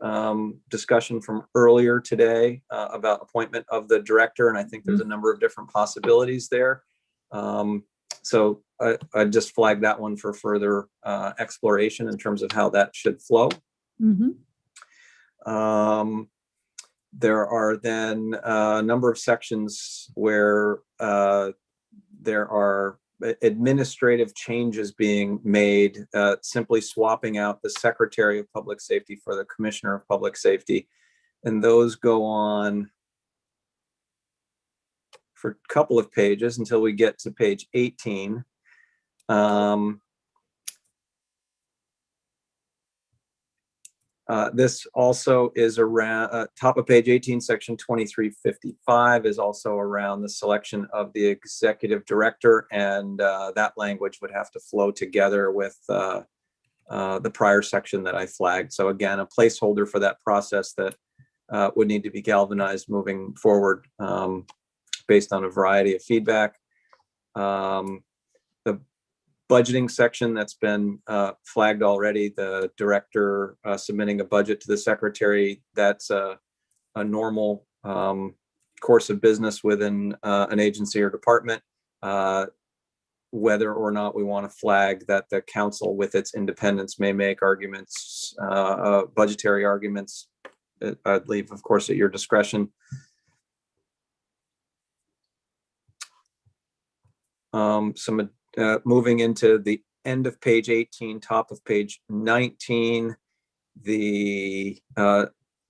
discussion from earlier today about appointment of the director. And I think there's a number of different possibilities there. So I just flagged that one for further exploration in terms of how that should flow. There are then a number of sections where there are administrative changes being made, simply swapping out the Secretary of Public Safety for the Commissioner of Public Safety. And those go on for a couple of pages until we get to page 18. This also is around top of page 18, section 2355 is also around the selection of the executive director, and that language would have to flow together with the prior section that I flagged. So again, a placeholder for that process that would need to be galvanized moving forward based on a variety of feedback. The budgeting section that's been flagged already, the director submitting a budget to the secretary, that's a normal course of business within an agency or department. Whether or not we want to flag that the council with its independence may make arguments, budgetary arguments, I'd leave, of course, at your discretion. Moving into the end of page 18, top of page 19, a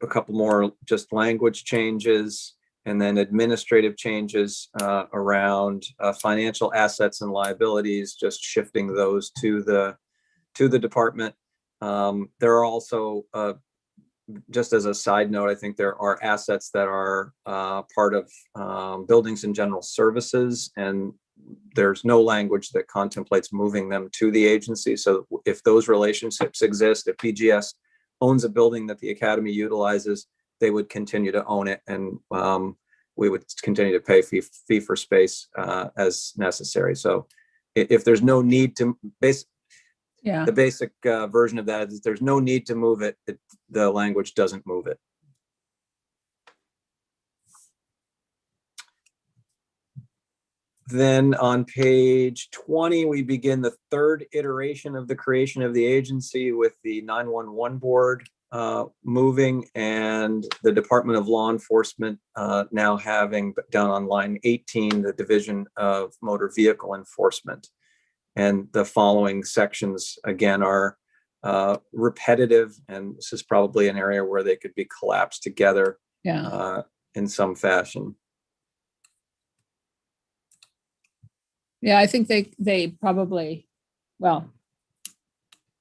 couple more just language changes, and then administrative changes around financial assets and liabilities, just shifting those to the department. There are also, just as a side note, I think there are assets that are part of buildings and general services, and there's no language that contemplates moving them to the agency. So if those relationships exist, if BGS owns a building that the academy utilizes, they would continue to own it, and we would continue to pay fee for space as necessary. So if there's no need to the basic version of that is there's no need to move it. The language doesn't move it. Then on page 20, we begin the third iteration of the creation of the agency with the 911 board moving, and the Department of Law Enforcement now having, down on line 18, the Division of Motor Vehicle Enforcement. And the following sections, again, are repetitive, and this is probably an area where they could be collapsed together in some fashion. Yeah, I think they probably, well,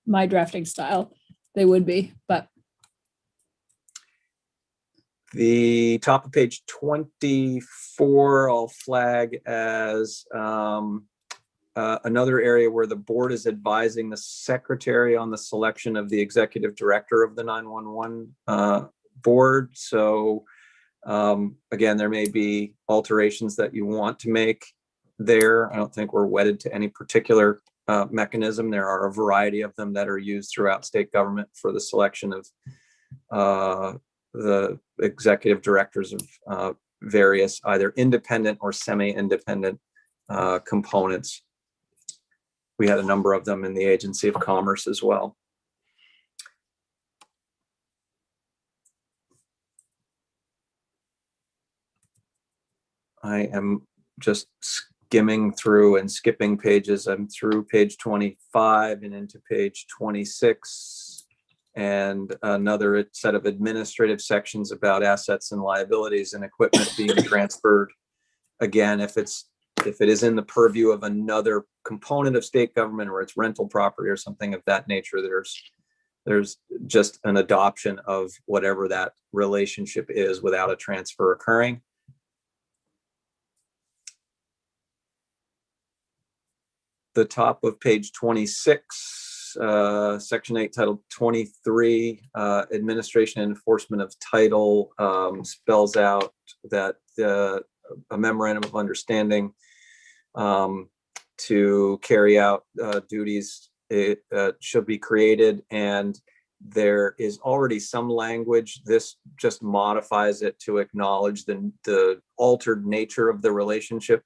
my drafting style, they would be, but. The top of page 24, I'll flag as another area where the board is advising the secretary on the selection of the executive director of the 911 board. So again, there may be alterations that you want to make there. I don't think we're wedded to any particular mechanism. There are a variety of them that are used throughout state government for the selection of the executive directors of various either independent or semi-independent components. We had a number of them in the Agency of Commerce as well. I am just skimming through and skipping pages. I'm through page 25 and into page 26, and another set of administrative sections about assets and liabilities and equipment being transferred. Again, if it is in the purview of another component of state government, or it's rental property or something of that nature, there's just an adoption of whatever that relationship is without a transfer occurring. The top of page 26, section 8, title 23, administration and enforcement of title, spells out that a memorandum of understanding to carry out duties should be created, and there is already some language. This just modifies it to acknowledge the altered nature of the relationship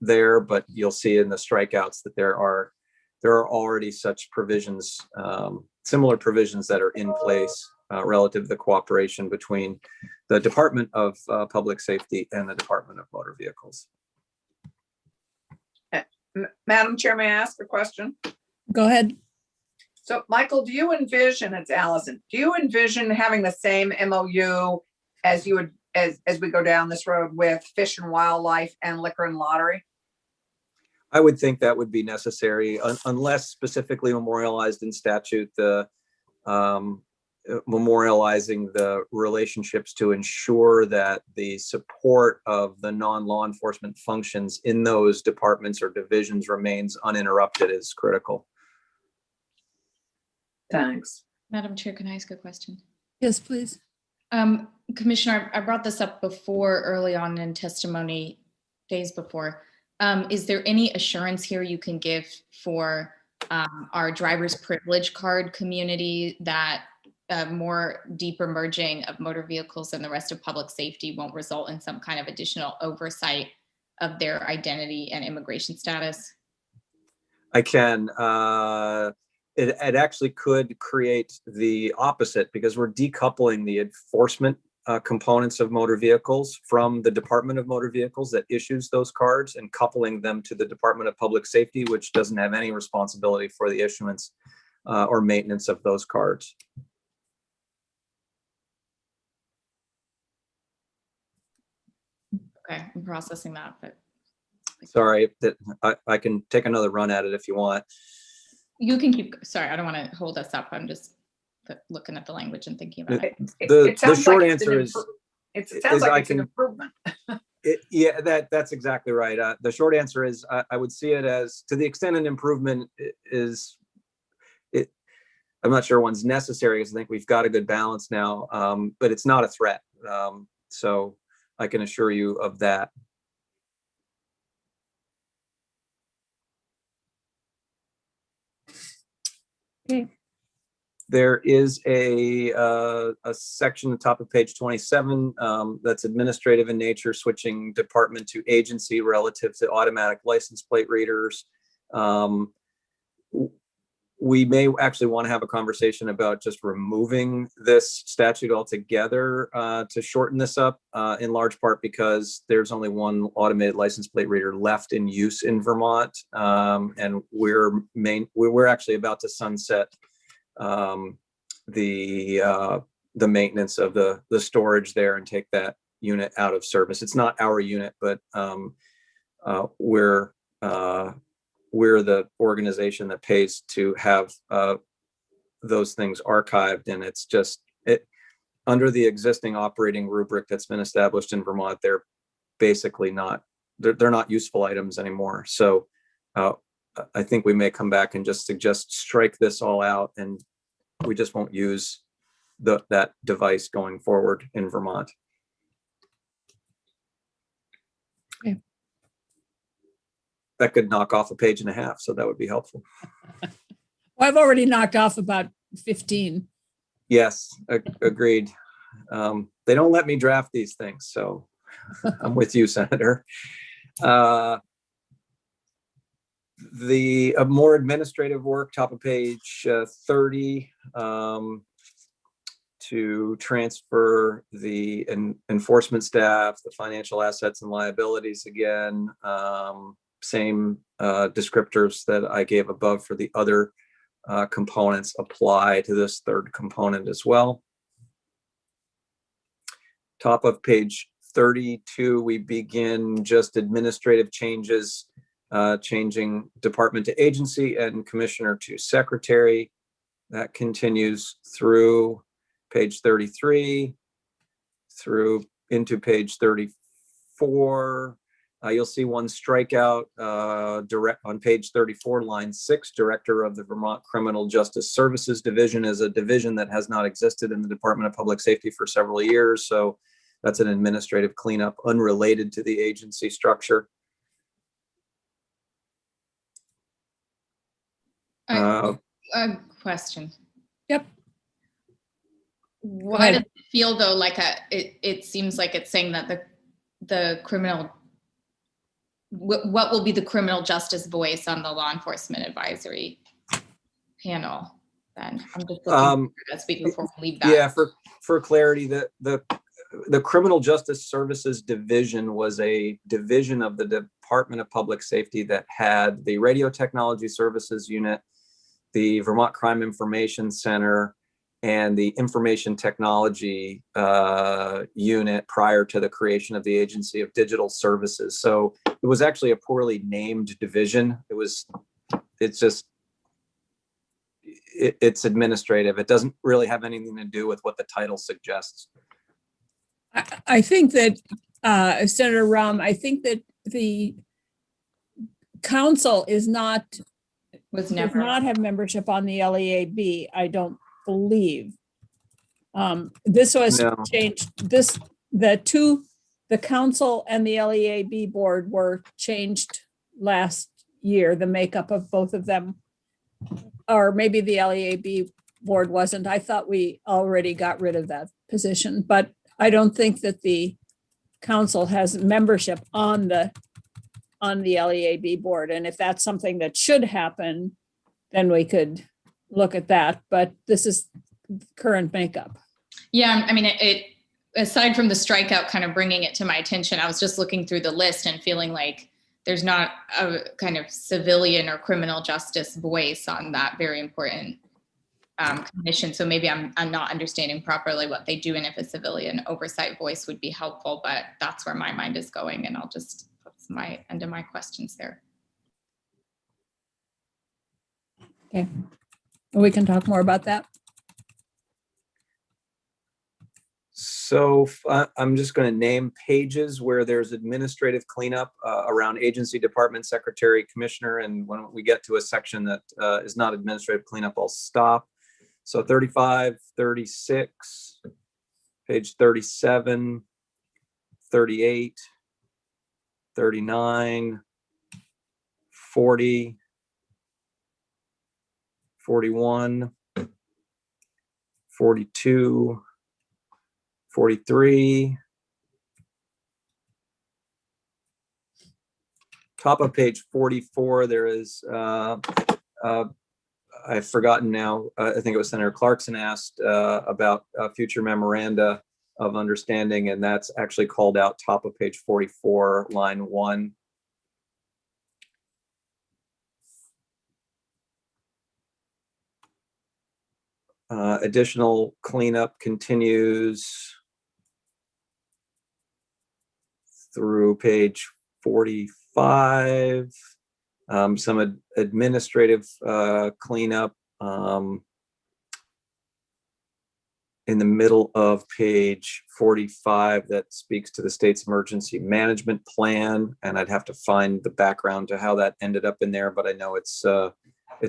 there, but you'll see in the strikeouts that there are already such provisions, similar provisions that are in place relative to the cooperation between the Department of Public Safety and the Department of Motor Vehicles. Madam Chair, may I ask a question? Go ahead. So Michael, do you envision, it's Allison, do you envision having the same MOU as you would, as we go down this road with Fish and Wildlife and Liquor and Lottery? I would think that would be necessary unless specifically memorialized in statute, the memorializing the relationships to ensure that the support of the non-law enforcement functions in those departments or divisions remains uninterrupted is critical. Thanks. Madam Chair, can I ask a question? Yes, please. Commissioner, I brought this up before, early on in testimony, days before. Is there any assurance here you can give for our driver's privilege card community that more deeper merging of motor vehicles and the rest of public safety won't result in some kind of additional oversight of their identity and immigration status? I can. It actually could create the opposite, because we're decoupling the enforcement components of motor vehicles from the Department of Motor Vehicles that issues those cards, and coupling them to the Department of Public Safety, which doesn't have any responsibility for the issuance or maintenance of those cards. Okay, I'm processing that, but. Sorry, that I can take another run at it if you want. You can keep, sorry, I don't want to hold us up. I'm just looking at the language and thinking about it. The short answer is, it sounds like it's an improvement. Yeah, that's exactly right. The short answer is I would see it as, to the extent an improvement is, it. I'm not sure one's necessary because I think we've got a good balance now, but it's not a threat. So I can assure you of that. Okay. There is a section at the top of page 27 that's administrative in nature, switching department to agency relative to automatic license plate readers. We may actually want to have a conversation about just removing this statute altogether to shorten this up, in large part because there's only one automated license plate reader left in use in Vermont, and we're actually about to sunset the maintenance of the storage there and take that unit out of service. It's not our unit, but we're the organization that pays to have those things archived, and it's just under the existing operating rubric that's been established in Vermont. They're basically they're not useful items anymore. So I think we may come back and just suggest strike this all out, and we just won't use that device going forward in Vermont. Okay. That could knock off a page and a half, so that would be helpful. Well, I've already knocked off about 15. Yes, agreed. They don't let me draft these things, so I'm with you, Senator. The more administrative work, top of page 30, to transfer the enforcement staff, the financial assets and liabilities again. Same descriptors that I gave above for the other components apply to this third component as well. Top of page 32, we begin just administrative changes, changing department to agency and commissioner to secretary. That continues through page 33, through into page 34. You'll see one strikeout direct on page 34, line 6. Director of the Vermont Criminal Justice Services Division is a division that has not existed in the Department of Public Safety for several years. So that's an administrative cleanup unrelated to the agency structure. A question. Yep. Why does it feel though like it seems like it's saying that the criminal, what will be the criminal justice voice on the law enforcement advisory panel? Then I'm just looking to speak before we leave that. Yeah, for clarity, the Criminal Justice Services Division was a division of the Department of Public Safety that had the Radio Technology Services Unit, the Vermont Crime Information Center, and the Information Technology Unit prior to the creation of the Agency of Digital Services. So it was actually a poorly named division. It's administrative. It doesn't really have anything to do with what the title suggests. I think that, Senator Rahm, I think that the council does not have membership on the LEAB, I don't believe. This was changed, the council and the LEAB board were changed last year, the makeup of both of them. Or maybe the LEAB board wasn't. I thought we already got rid of that position, but I don't think that the council has membership on the LEAB board. And if that's something that should happen, then we could look at that. But this is current makeup. Yeah, I mean, it aside from the strikeout kind of bringing it to my attention, I was just looking through the list and feeling like there's not a kind of civilian or criminal justice voice on that very important commission. So maybe I'm not understanding properly what they do, and if a civilian oversight voice would be helpful, but that's where my mind is going, and I'll just put my end of my questions there. Okay, we can talk more about that. So I'm just going to name pages where there's administrative cleanup around agency, department, secretary, commissioner. And when we get to a section that is not administrative cleanup, I'll stop. So 35, 36, page 37, 38, 39, 40, 41, 42, 43. Top of page 44, there is, I've forgotten now, I think it was Senator Clarkson asked about future memoranda of understanding, and that's actually called out top of page 44, line 1. Additional cleanup continues through page 45. Some administrative cleanup in the middle of page 45 that speaks to the state's emergency management plan, and I'd have to find the background to how that ended up in there, but I know it's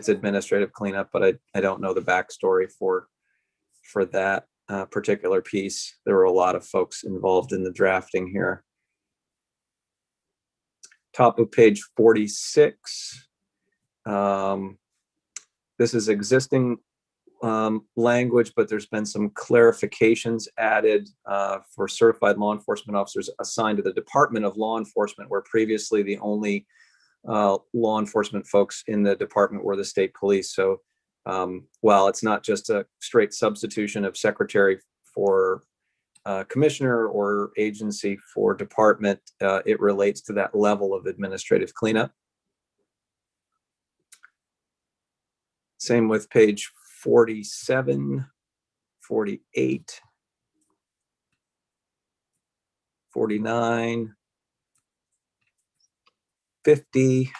administrative cleanup, but I don't know the backstory for that particular piece. There were a lot of folks involved in the drafting here. Top of page 46. This is existing language, but there's been some clarifications added for certified law enforcement officers assigned to the Department of Law Enforcement, where previously the only law enforcement folks in the department were the state police. So while it's not just a straight substitution of secretary for commissioner or agency for department, it relates to that level of administrative cleanup. Same with page 47, 48, 49, 50,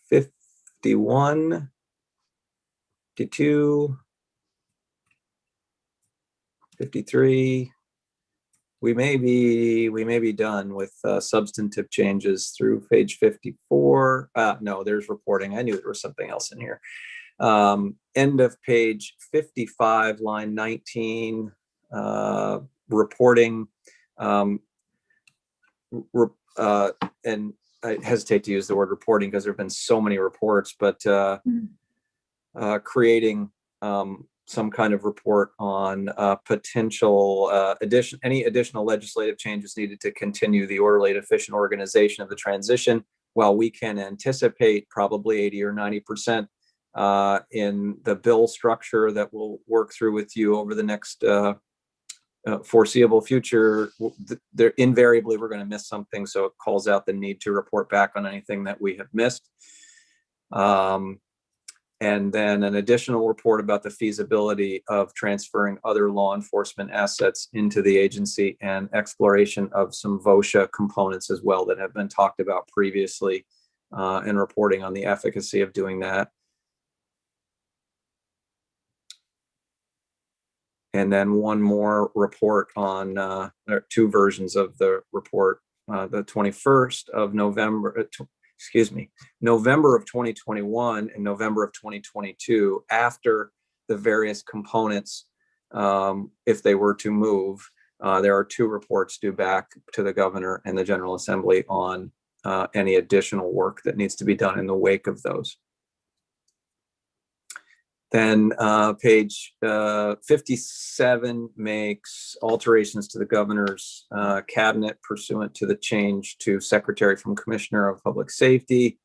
51, 52, 53. We may be done with substantive changes through page 54. No, there's reporting. I knew there was something else in here. End of page 55, line 19, reporting. And I hesitate to use the word reporting because there have been so many reports, but creating some kind of report on potential any additional legislative changes needed to continue the orderly and efficient organization of the transition. While we can anticipate probably 80 or 90% in the bill structure that we'll work through with you over the next foreseeable future, there invariably we're going to miss something. So it calls out the need to report back on anything that we have missed. And then an additional report about the feasibility of transferring other law enforcement assets into the agency and exploration of some VOSHA components as well that have been talked about previously, and reporting on the efficacy of doing that. And then one more report on, or two versions of the report, the 21st of November, November of 2021 and November of 2022, after the various components, if they were to move, there are two reports due back to the governor and the General Assembly on any additional work that needs to be done in the wake of those. Then page 57 makes alterations to the governor's cabinet pursuant to the change to secretary from commissioner of public safety.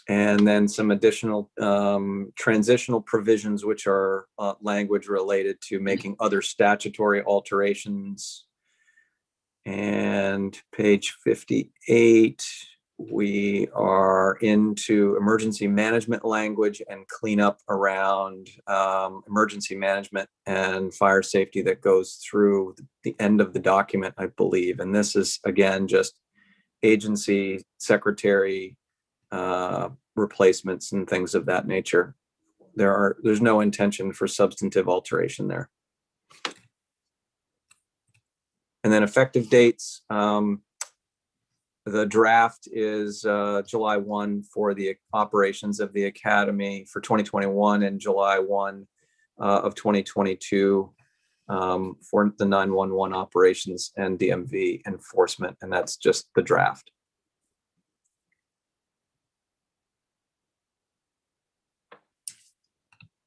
And then some additional transitional provisions, which are language related to making other statutory alterations. And page 58, we are into emergency management language and cleanup around emergency management and fire safety that goes through the end of the document, I believe. And this is, again, just agency secretary replacements and things of that nature. There's no intention for substantive alteration there. And then effective dates, the draft is July 1 for the operations of the academy for 2021 and July 1 of 2022 for the 911 operations and DMV enforcement. And that's just the draft.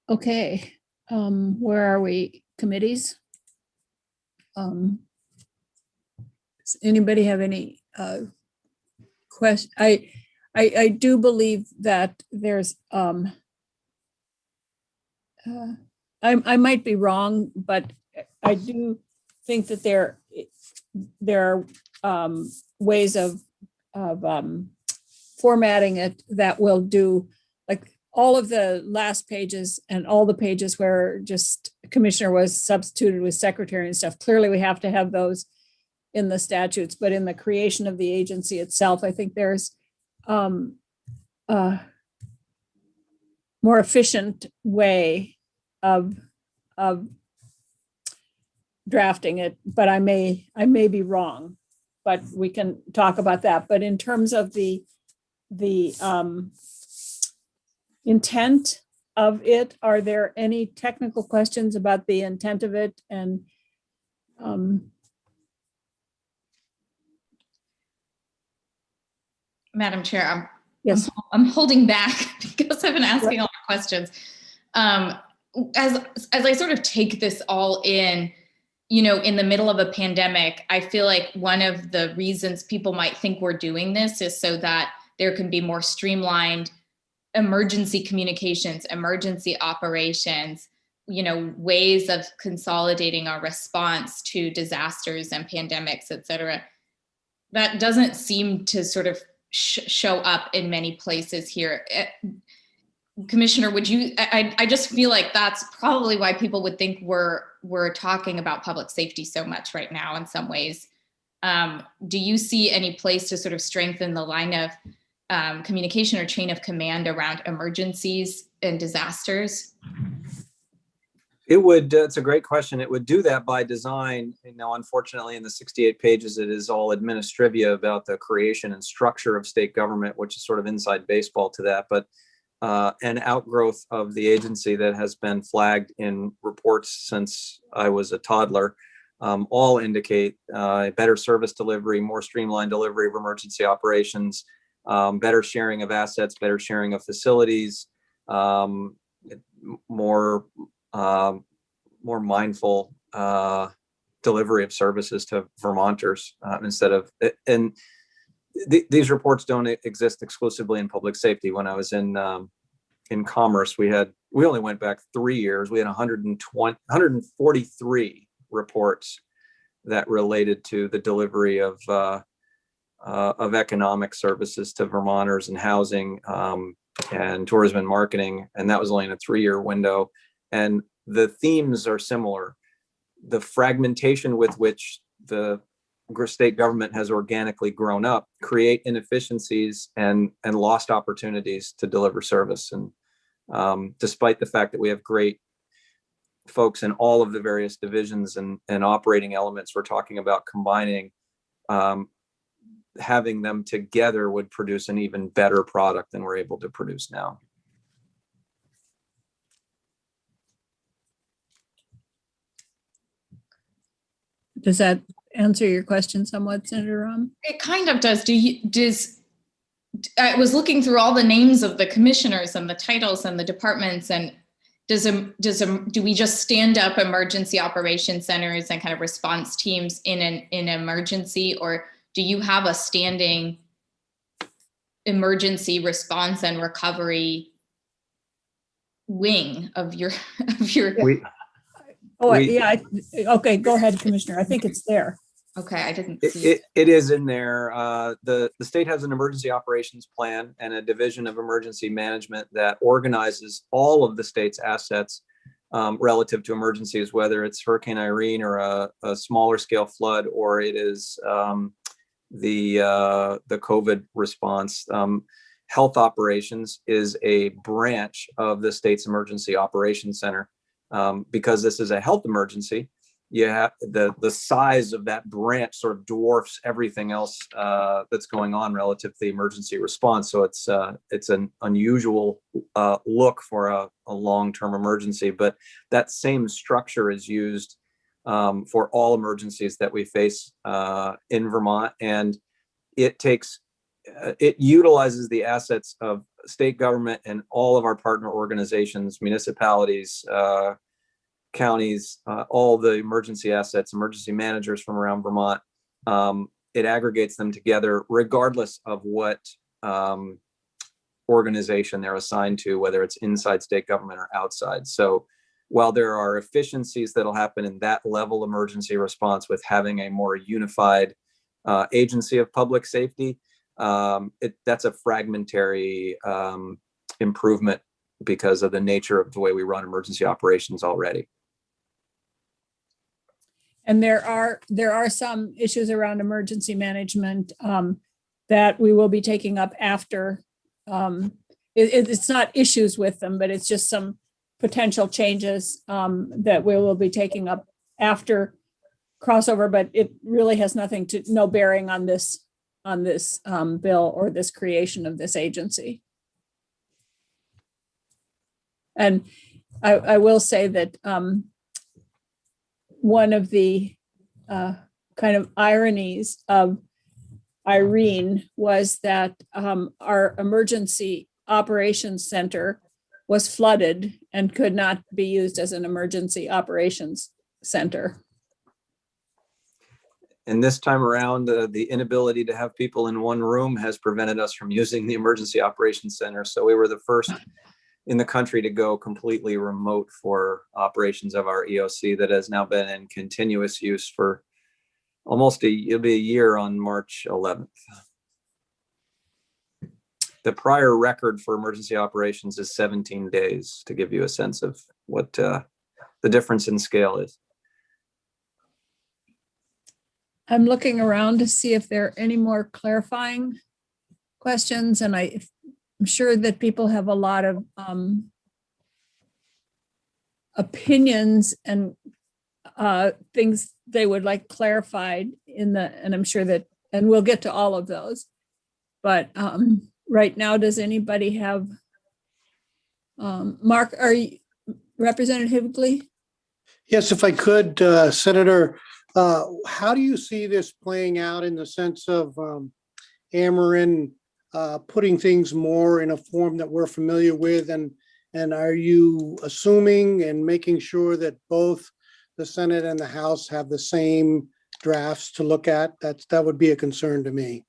Okay, where are we? Committees? Does anybody have any question? I do believe that there's I might be wrong, but I do think that there are ways of formatting it that will do, like, all of the last pages and all the pages where just commissioner was substituted with secretary and stuff. Clearly, we have to have those in the statutes, but in the creation of the agency itself, I think there's more efficient way of drafting it, but I may be wrong, but we can talk about that. But in terms of the intent of it, are there any technical questions about the intent of it? And Madam Chair, yes, I'm holding back because I've been asking all the questions. As I sort of take this all in, in the middle of a pandemic, I feel like one of the reasons people might think we're doing this is so that there can be more streamlined emergency communications, emergency operations, ways of consolidating our response to disasters and pandemics, et cetera. That doesn't seem to sort of show up in many places here. Commissioner, would you, I just feel like that's probably why people would think we're talking about public safety so much right now in some ways. Do you see any place to sort of strengthen the line of communication or chain of command around emergencies and disasters? It would, it's a great question. It would do that by design. Unfortunately, in the 68 pages, it is all administrivia about the creation and structure of state government, which is sort of inside baseball to that. But an outgrowth of the agency that has been flagged in reports since I was a toddler, all indicate better service delivery, more streamlined delivery of emergency operations, better sharing of assets, better sharing of facilities, more mindful delivery of services to Vermonters instead of, and these reports don't exist exclusively in public safety. When I was in commerce, we only went back 3 years. We had 143 reports that related to the delivery of economic services to Vermonters and housing and tourism and marketing. And that was only in a 3-year window. And the themes are similar. The fragmentation with which the state government has organically grown up create inefficiencies and lost opportunities to deliver service. And despite the fact that we have great folks in all of the various divisions and operating elements we're talking about combining, having them together would produce an even better product than we're able to produce now. Does that answer your question somewhat, Senator Rahm? It kind of does. I was looking through all the names of the commissioners and the titles and the departments, and do we just stand up emergency operations centers and kind of response teams in an emergency, or do you have a standing emergency response and recovery wing of your? Okay, go ahead, Commissioner. I think it's there. Okay, I didn't see it. It is in there. The state has an emergency operations plan and a division of emergency management that organizes all of the state's assets relative to emergencies, whether it's Hurricane Irene or a smaller scale flood, or it is the COVID response. Health operations is a branch of the state's emergency operations center. Because this is a health emergency, you have the size of that branch sort of dwarfs everything else that's going on relative to the emergency response. So it's an unusual look for a long-term emergency, but that same structure is used for all emergencies that we face in Vermont, and it utilizes the assets of state government and all of our partner organizations, municipalities, counties, all the emergency assets, emergency managers from around Vermont. It aggregates them together regardless of what organization they're assigned to, whether it's inside state government or outside. So while there are efficiencies that'll happen in that level emergency response with having a more unified agency of public safety, that's a fragmentary improvement because of the nature of the way we run emergency operations already. And there are some issues around emergency management that we will be taking up after. It's not issues with them, but it's just some potential changes that we will be taking up after crossover, but it really has no bearing on this bill or this creation of this agency. And I will say that one of the kind of ironies of Irene was that our emergency operations center was flooded and could not be used as an emergency operations center. And this time around, the inability to have people in one room has prevented us from using the emergency operations center. So we were the first in the country to go completely remote for operations of our EOC that has now been in continuous use for it'll be a year on March 11th. The prior record for emergency operations is 17 days, to give you a sense of what the difference in scale is. I'm looking around to see if there are any more clarifying questions, and I'm sure that people have a lot of opinions and things they would like clarified and I'm sure that, and we'll get to all of those. But right now, does anybody have, Mark, Representative Higley? Yes, if I could, Senator, how do you see this playing out in the sense of Ameren putting things more in a form that we're familiar with? And are you assuming and making sure that both the Senate and the House have the same drafts to look at? That would be a concern to me.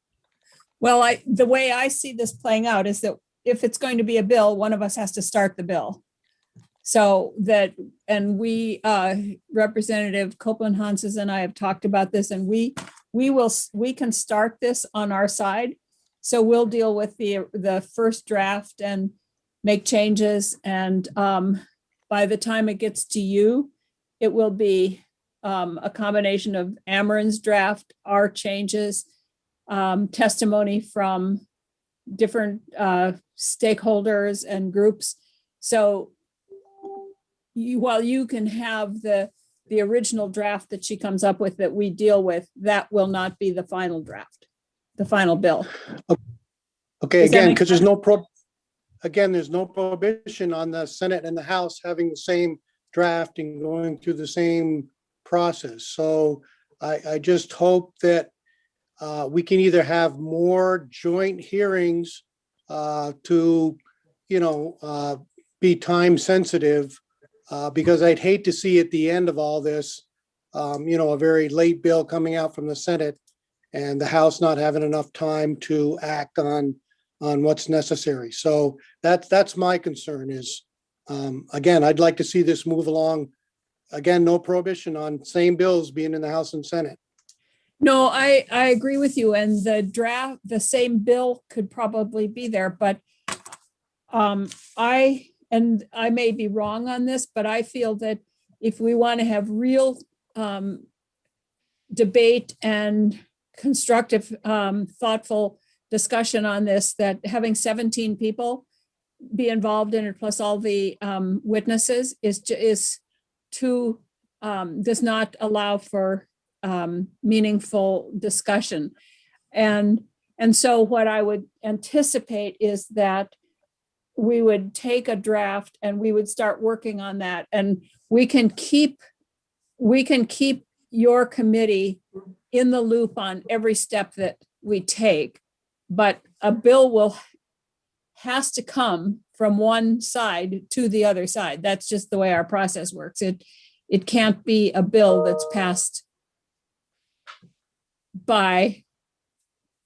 Well, the way I see this playing out is that if it's going to be a bill, one of us has to start the bill. So that, and we, Representative Copeland-Hanses and I have talked about this, and we can start this on our side. So we'll deal with the first draft and make changes. And by the time it gets to you, it will be a combination of Ameren's draft, our changes, testimony from different stakeholders and groups. So while you can have the original draft that she comes up with that we deal with, that will not be the final draft, the final bill. Okay, again, because there's no prohibition on the Senate and the House having the same draft and going through the same process. So I just hope that we can either have more joint hearings to, be time sensitive, because I'd hate to see at the end of all this, a very late bill coming out from the Senate and the House not having enough time to act on what's necessary. So that's my concern is, again, I'd like to see this move along. Again, no prohibition on same bills being in the House and Senate. No, I agree with you. And the same bill could probably be there, but I may be wrong on this, but I feel that if we want to have real debate and constructive, thoughtful discussion on this, that having 17 people be involved in it, plus all the witnesses, is too, does not allow for meaningful discussion. And so what I would anticipate is that we would take a draft and we would start working on that, and we can keep your committee in the loop on every step that we take. But a bill has to come from one side to the other side. That's just the way our process works. It can't be a bill that's passed by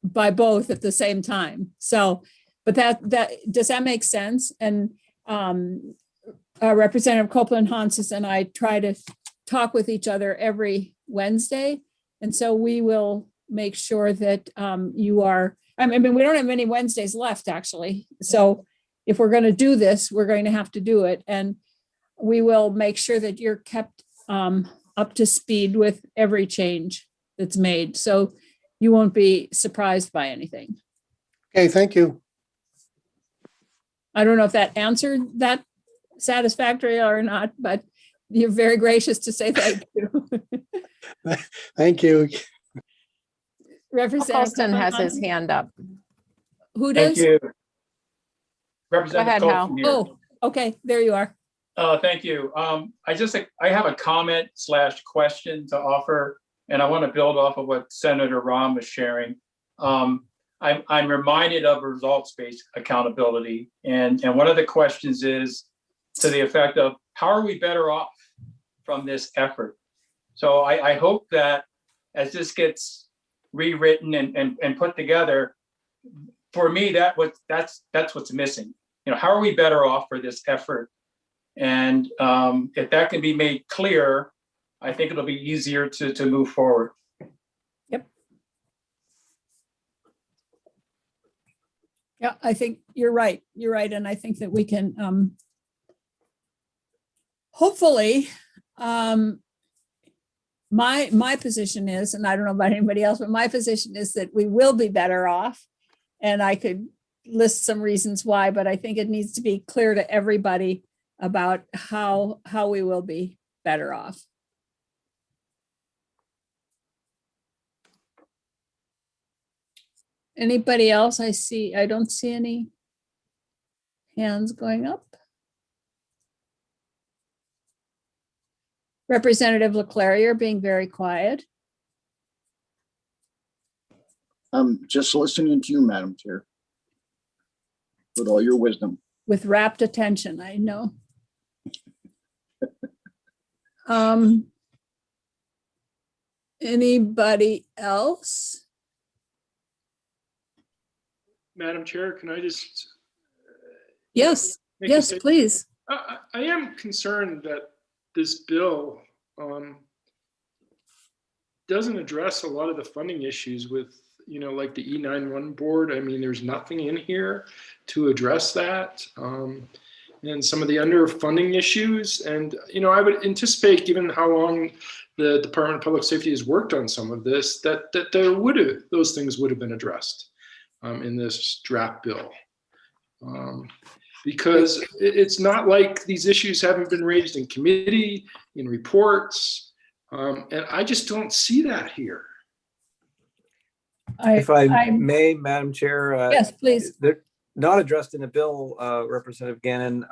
both at the same time. So, but that does that make sense? And Representative Copeland Hansis and I try to talk with each other every Wednesday. And so we will make sure that you are, I mean, we don't have many Wednesdays left, actually. So if we're going to do this, we're going to have to do it. And we will make sure that you're kept up to speed with every change that's made. So you won't be surprised by anything. Okay, thank you. I don't know if that answered that satisfactorily or not, but you're very gracious to say thank you. Thank you. Representative Colston has Copeland his hand up. Who Thank does? you. Go Representative ahead, Hal. Colston here. Oh, okay, there you are. Thank you. I have a comment / question to offer, and I want to build off of what Senator Rahm was sharing. I'm reminded of results-based accountability, and one of the questions is to the effect of, how are we better off from this effort? So I hope that as this gets rewritten and put together, for me, that's what's missing. You know, how are we better off for this effort? And if that can be made clear, I think it'll be easier to move forward. Yep. Yeah, I think you're right. You're right. And I think that we can hopefully, my position is, and I don't know about anybody else, but my position is that we will be better off. And I could list some reasons why, but I think it needs to be clear to everybody about how we will be better off. Anybody else? I don't see any hands going up. Representative Leclerc, you're being very quiet. I'm just listening to you, Madam Chair, with all your wisdom. With rapt attention, I know. Anybody else? Madam Chair, can I just? Yes, make a yes, statement? please. I am concerned that this bill doesn't address a lot of the funding issues with, you know, like the E911 board. I mean, there's nothing in here to address that. And some of the underfunding issues. And, you know, I would anticipate, given how long the Department of Public Safety has worked on some of this, that those things would have been addressed in this draft bill. Because it's not like these issues haven't been raised in committee, in reports, and I just don't see that here. If I may, Madam Chair. Yes, please. They're not addressed in the bill, Representative Gannon,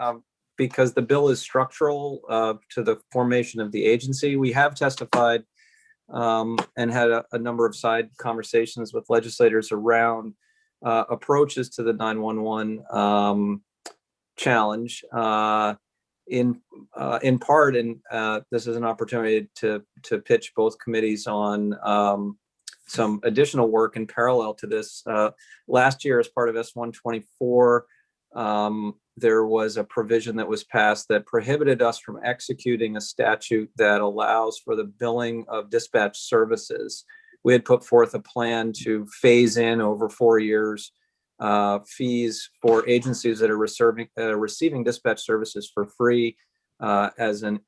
because the bill is structural to the formation of the agency. We have testified and had a number of side conversations with legislators around approaches to the 911 challenge, in part, and this is an opportunity to pitch both committees on some additional work in parallel to this. Last year, as part of S124, there was a provision that was passed that prohibited us from executing a statute that allows for the billing of dispatch services. We had put forth a plan to phase in over 4 years fees for agencies that are receiving dispatch services for free as an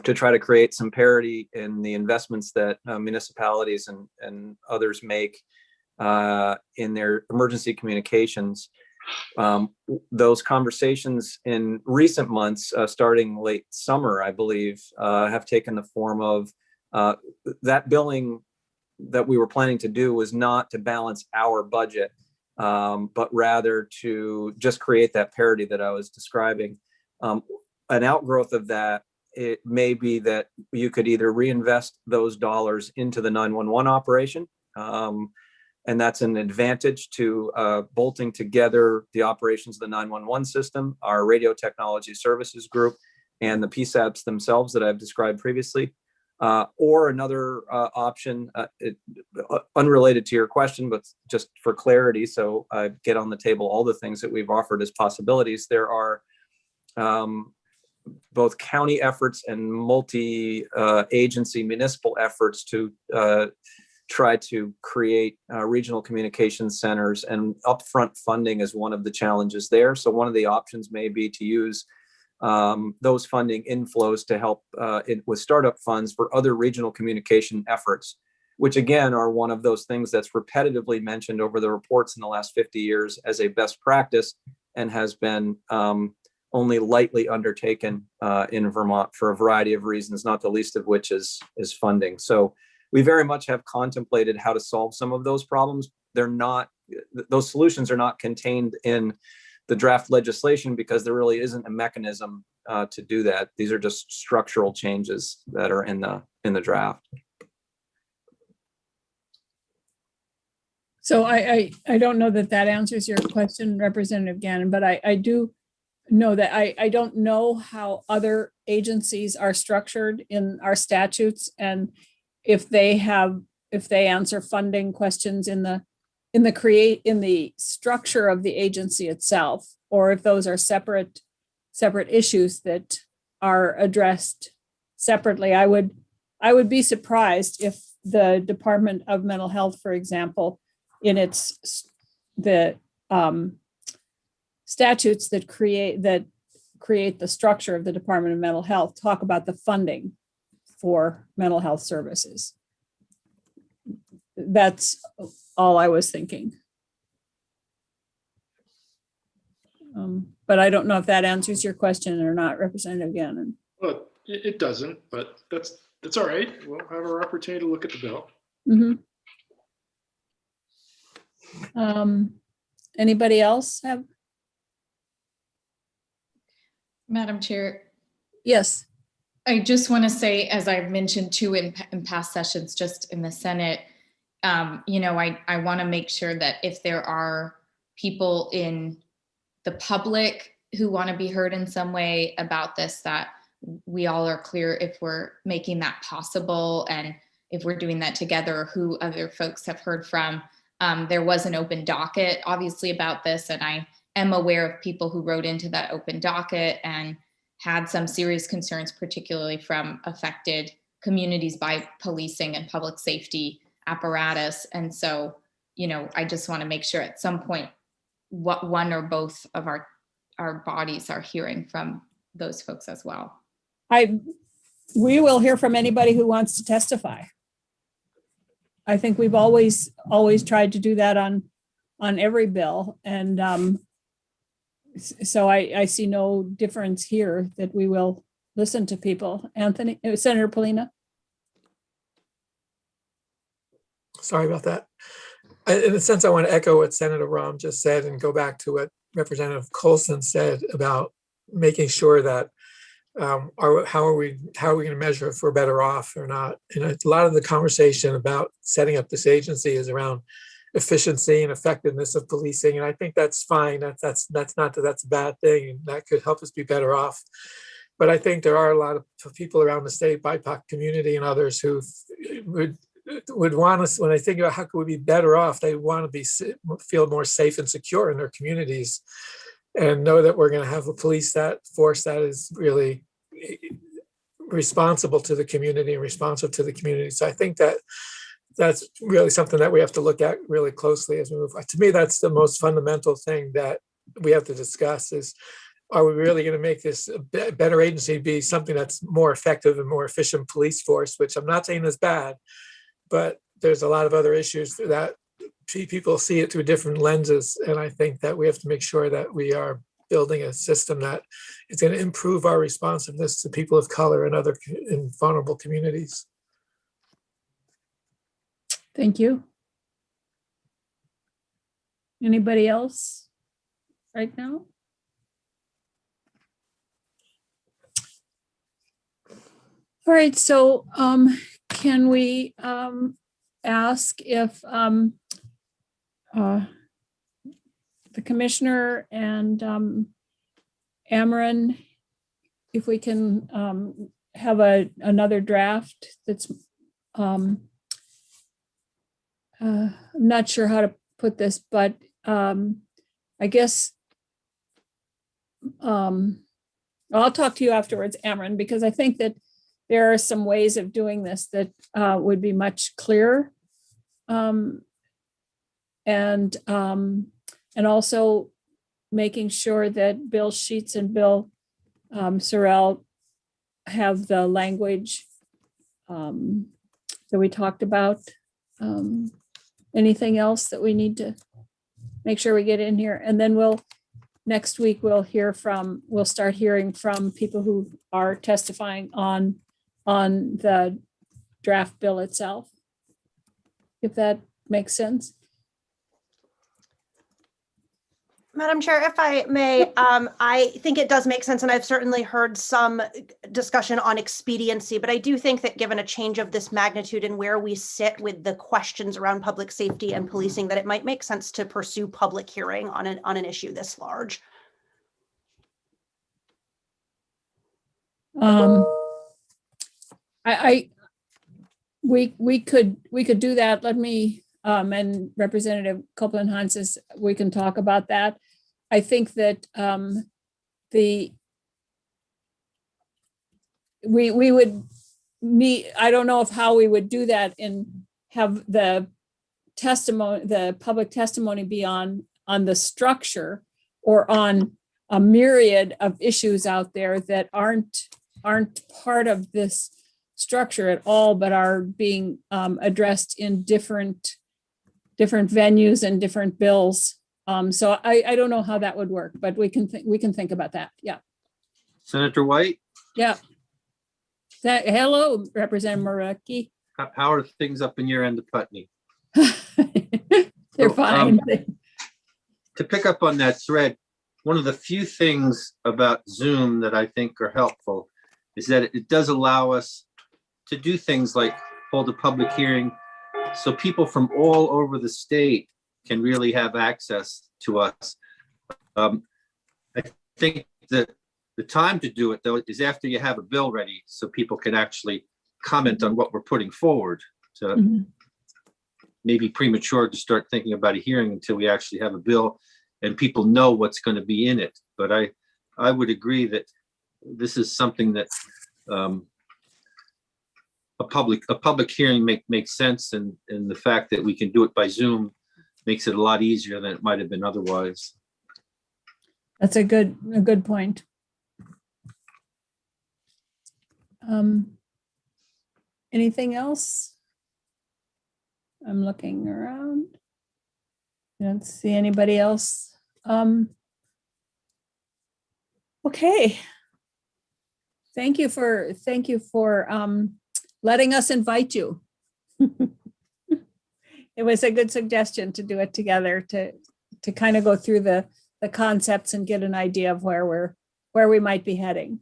to try to create some parity in the investments that municipalities and others make in their emergency communications. Those conversations in recent months, starting late summer, I believe, have taken the form of that billing that we were planning to do was not to balance our budget, but rather to just create that parity that I was describing. An outgrowth of that, it may be that you could either reinvest those dollars into the 911 operation, and that's an advantage to bolting together the operations of the 911 system, our radio technology services group, and the PSAPs themselves that I've described previously. Or another option, unrelated to your question, but just for clarity, so I get on the table all the things that we've offered as possibilities. There are both county efforts and multi-agency municipal efforts to try to create regional communication centers, and upfront funding is one of the challenges there. So one of the options may be to use those funding inflows to help with startup funds for other regional communication efforts, which again are one of those things that's repetitively mentioned over the reports in the last 50 years as a best practice, and has been only lightly undertaken in Vermont for a variety of reasons, not the least of which is funding. So we very much have contemplated how to solve some of those problems. Those solutions are not contained in the draft legislation because there really isn't a mechanism to do that. These are just structural changes that are in the draft. So I don't know that answers your question, Representative Gannon, but I do know that I don't know how other agencies are structured in our statutes, and if they answer funding questions in the structure of the agency itself, or if those are separate issues that are addressed separately. I would be surprised if the Department of Mental Health, for example, in the statutes that create the structure of the Department of Mental Health, talk about the funding for mental health services. That's all I was thinking. But I don't know if that answers your question or not, Representative Gannon. Well, it doesn't, but that's all right. We'll have our opportunity to look at the bill. Mm-hmm. Anybody else have? Madam Chair. Yes. I just want to say, as I've mentioned too in past sessions, just in the Senate, I want to make sure that if there are people in the public who want to be heard in some way about this, that we all are clear if we're making that possible, and if we're doing that together, who other folks have heard from. There was an open docket, obviously, about this, and I am aware of people who wrote into that open docket and had some serious concerns, particularly from affected communities by policing and public safety apparatus. And so, I just want to make sure at some point what one or both of our bodies are hearing from those folks as well. We will hear from anybody who wants to testify. I think we've always tried to do that on every bill. And so I see no difference here, that we will listen to people. Senator Polina. Sorry about that. In a sense, I want to echo what Senator Rahm just said and go back to what Representative Colson said about making sure that how are we going to measure if we're better off or not. And a lot of the conversation about setting up this agency is around efficiency and effectiveness of policing, and I think that's fine. That's not that's a bad thing, and that could help us be better off. But I think there are a lot of people around the state, BIPOC community and others, who would want us, when they think about how could we be better off, they want to feel more safe and secure in their communities, and know that we're going to have a police force that is really responsible to the community and responsive to the community. So I think that's really something that we have to look at really closely as we move. To me, that's the most fundamental thing that we have to discuss is are we really going to make this a better agency be something that's more effective and more efficient police force, which I'm not saying is bad, but there's a lot of other issues that people see it through different lenses. And I think that we have to make sure that we are building a system that is going to improve our responsiveness to people of color and other in vulnerable communities. Thank you. Anybody else right now? All right, so can we ask if the commissioner and Ameren, if we can have another draft that's I'm not sure how to put this, but I guess I'll talk to you afterwards, Ameren, because I think that there are some ways of doing this that would be much clearer. And also making sure that Bill Sheets and Bill Sorrell have the language that we talked about. Anything else that we need to make sure we get in here? And then next week we'll start hearing from people who are testifying on the draft bill itself, if that makes sense. Madam Chair, if I may, I think it does make sense, and I've certainly heard some discussion on expediency, but I do think that given a change of this magnitude and where we sit with the questions around public safety and policing, that it might make sense to pursue public hearing on an issue this large. We could do that. Let me and Representative Copeland-Hunt says we can talk about that. I think that we would need, I don't know how we would do that and have the public testimony be on the structure or on a myriad of issues out there that aren't part of this structure at all, but are being addressed in different venues and different bills. So I don't know how that would work, but we can think about that. Yeah. Senator White, Yeah. Hello, Representative Marecki. how are things up in your end of Putney? They're So, fine. To pick up on that thread, one of the few things about Zoom that I think are helpful is that it does allow us to do things like hold a public hearing so people from all over the state can really have access to us. I think that the time to do it, though, is after you have a bill ready so people can actually comment on what we're putting forward. So maybe premature to start thinking about a hearing until we actually have a bill and people know what's going to be in it. But I would agree that this is something that a public hearing makes sense, and the fact that we can do it by Zoom makes it a lot easier than it might have been otherwise. That's a good point. Anything else? I'm looking around. I don't see anybody else. Okay. Thank you for letting us invite you. It was a good suggestion to do it together to kind of go through the concepts and get an idea of where we might be heading.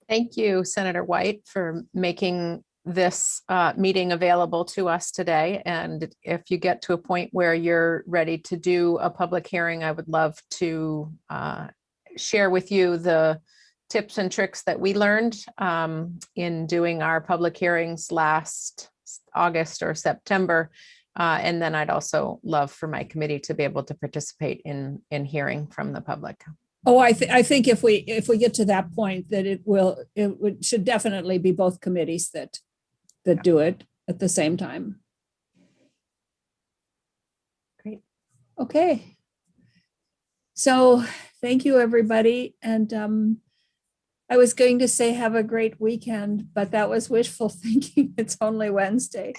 Thank you, Senator White, for making this meeting available to us today. And if you get to a point where you're ready to do a public hearing, I would love to share with you the tips and tricks that we learned in doing our public hearings last August or September. And then I'd also love for my committee to be able to participate in hearing from the public. Oh, I think if we get to that point, that it should definitely be both committees that do it at the same time. Great. Okay. So thank you, everybody. And I was going to say have a great weekend, but that was wishful thinking. It's only Wednesday.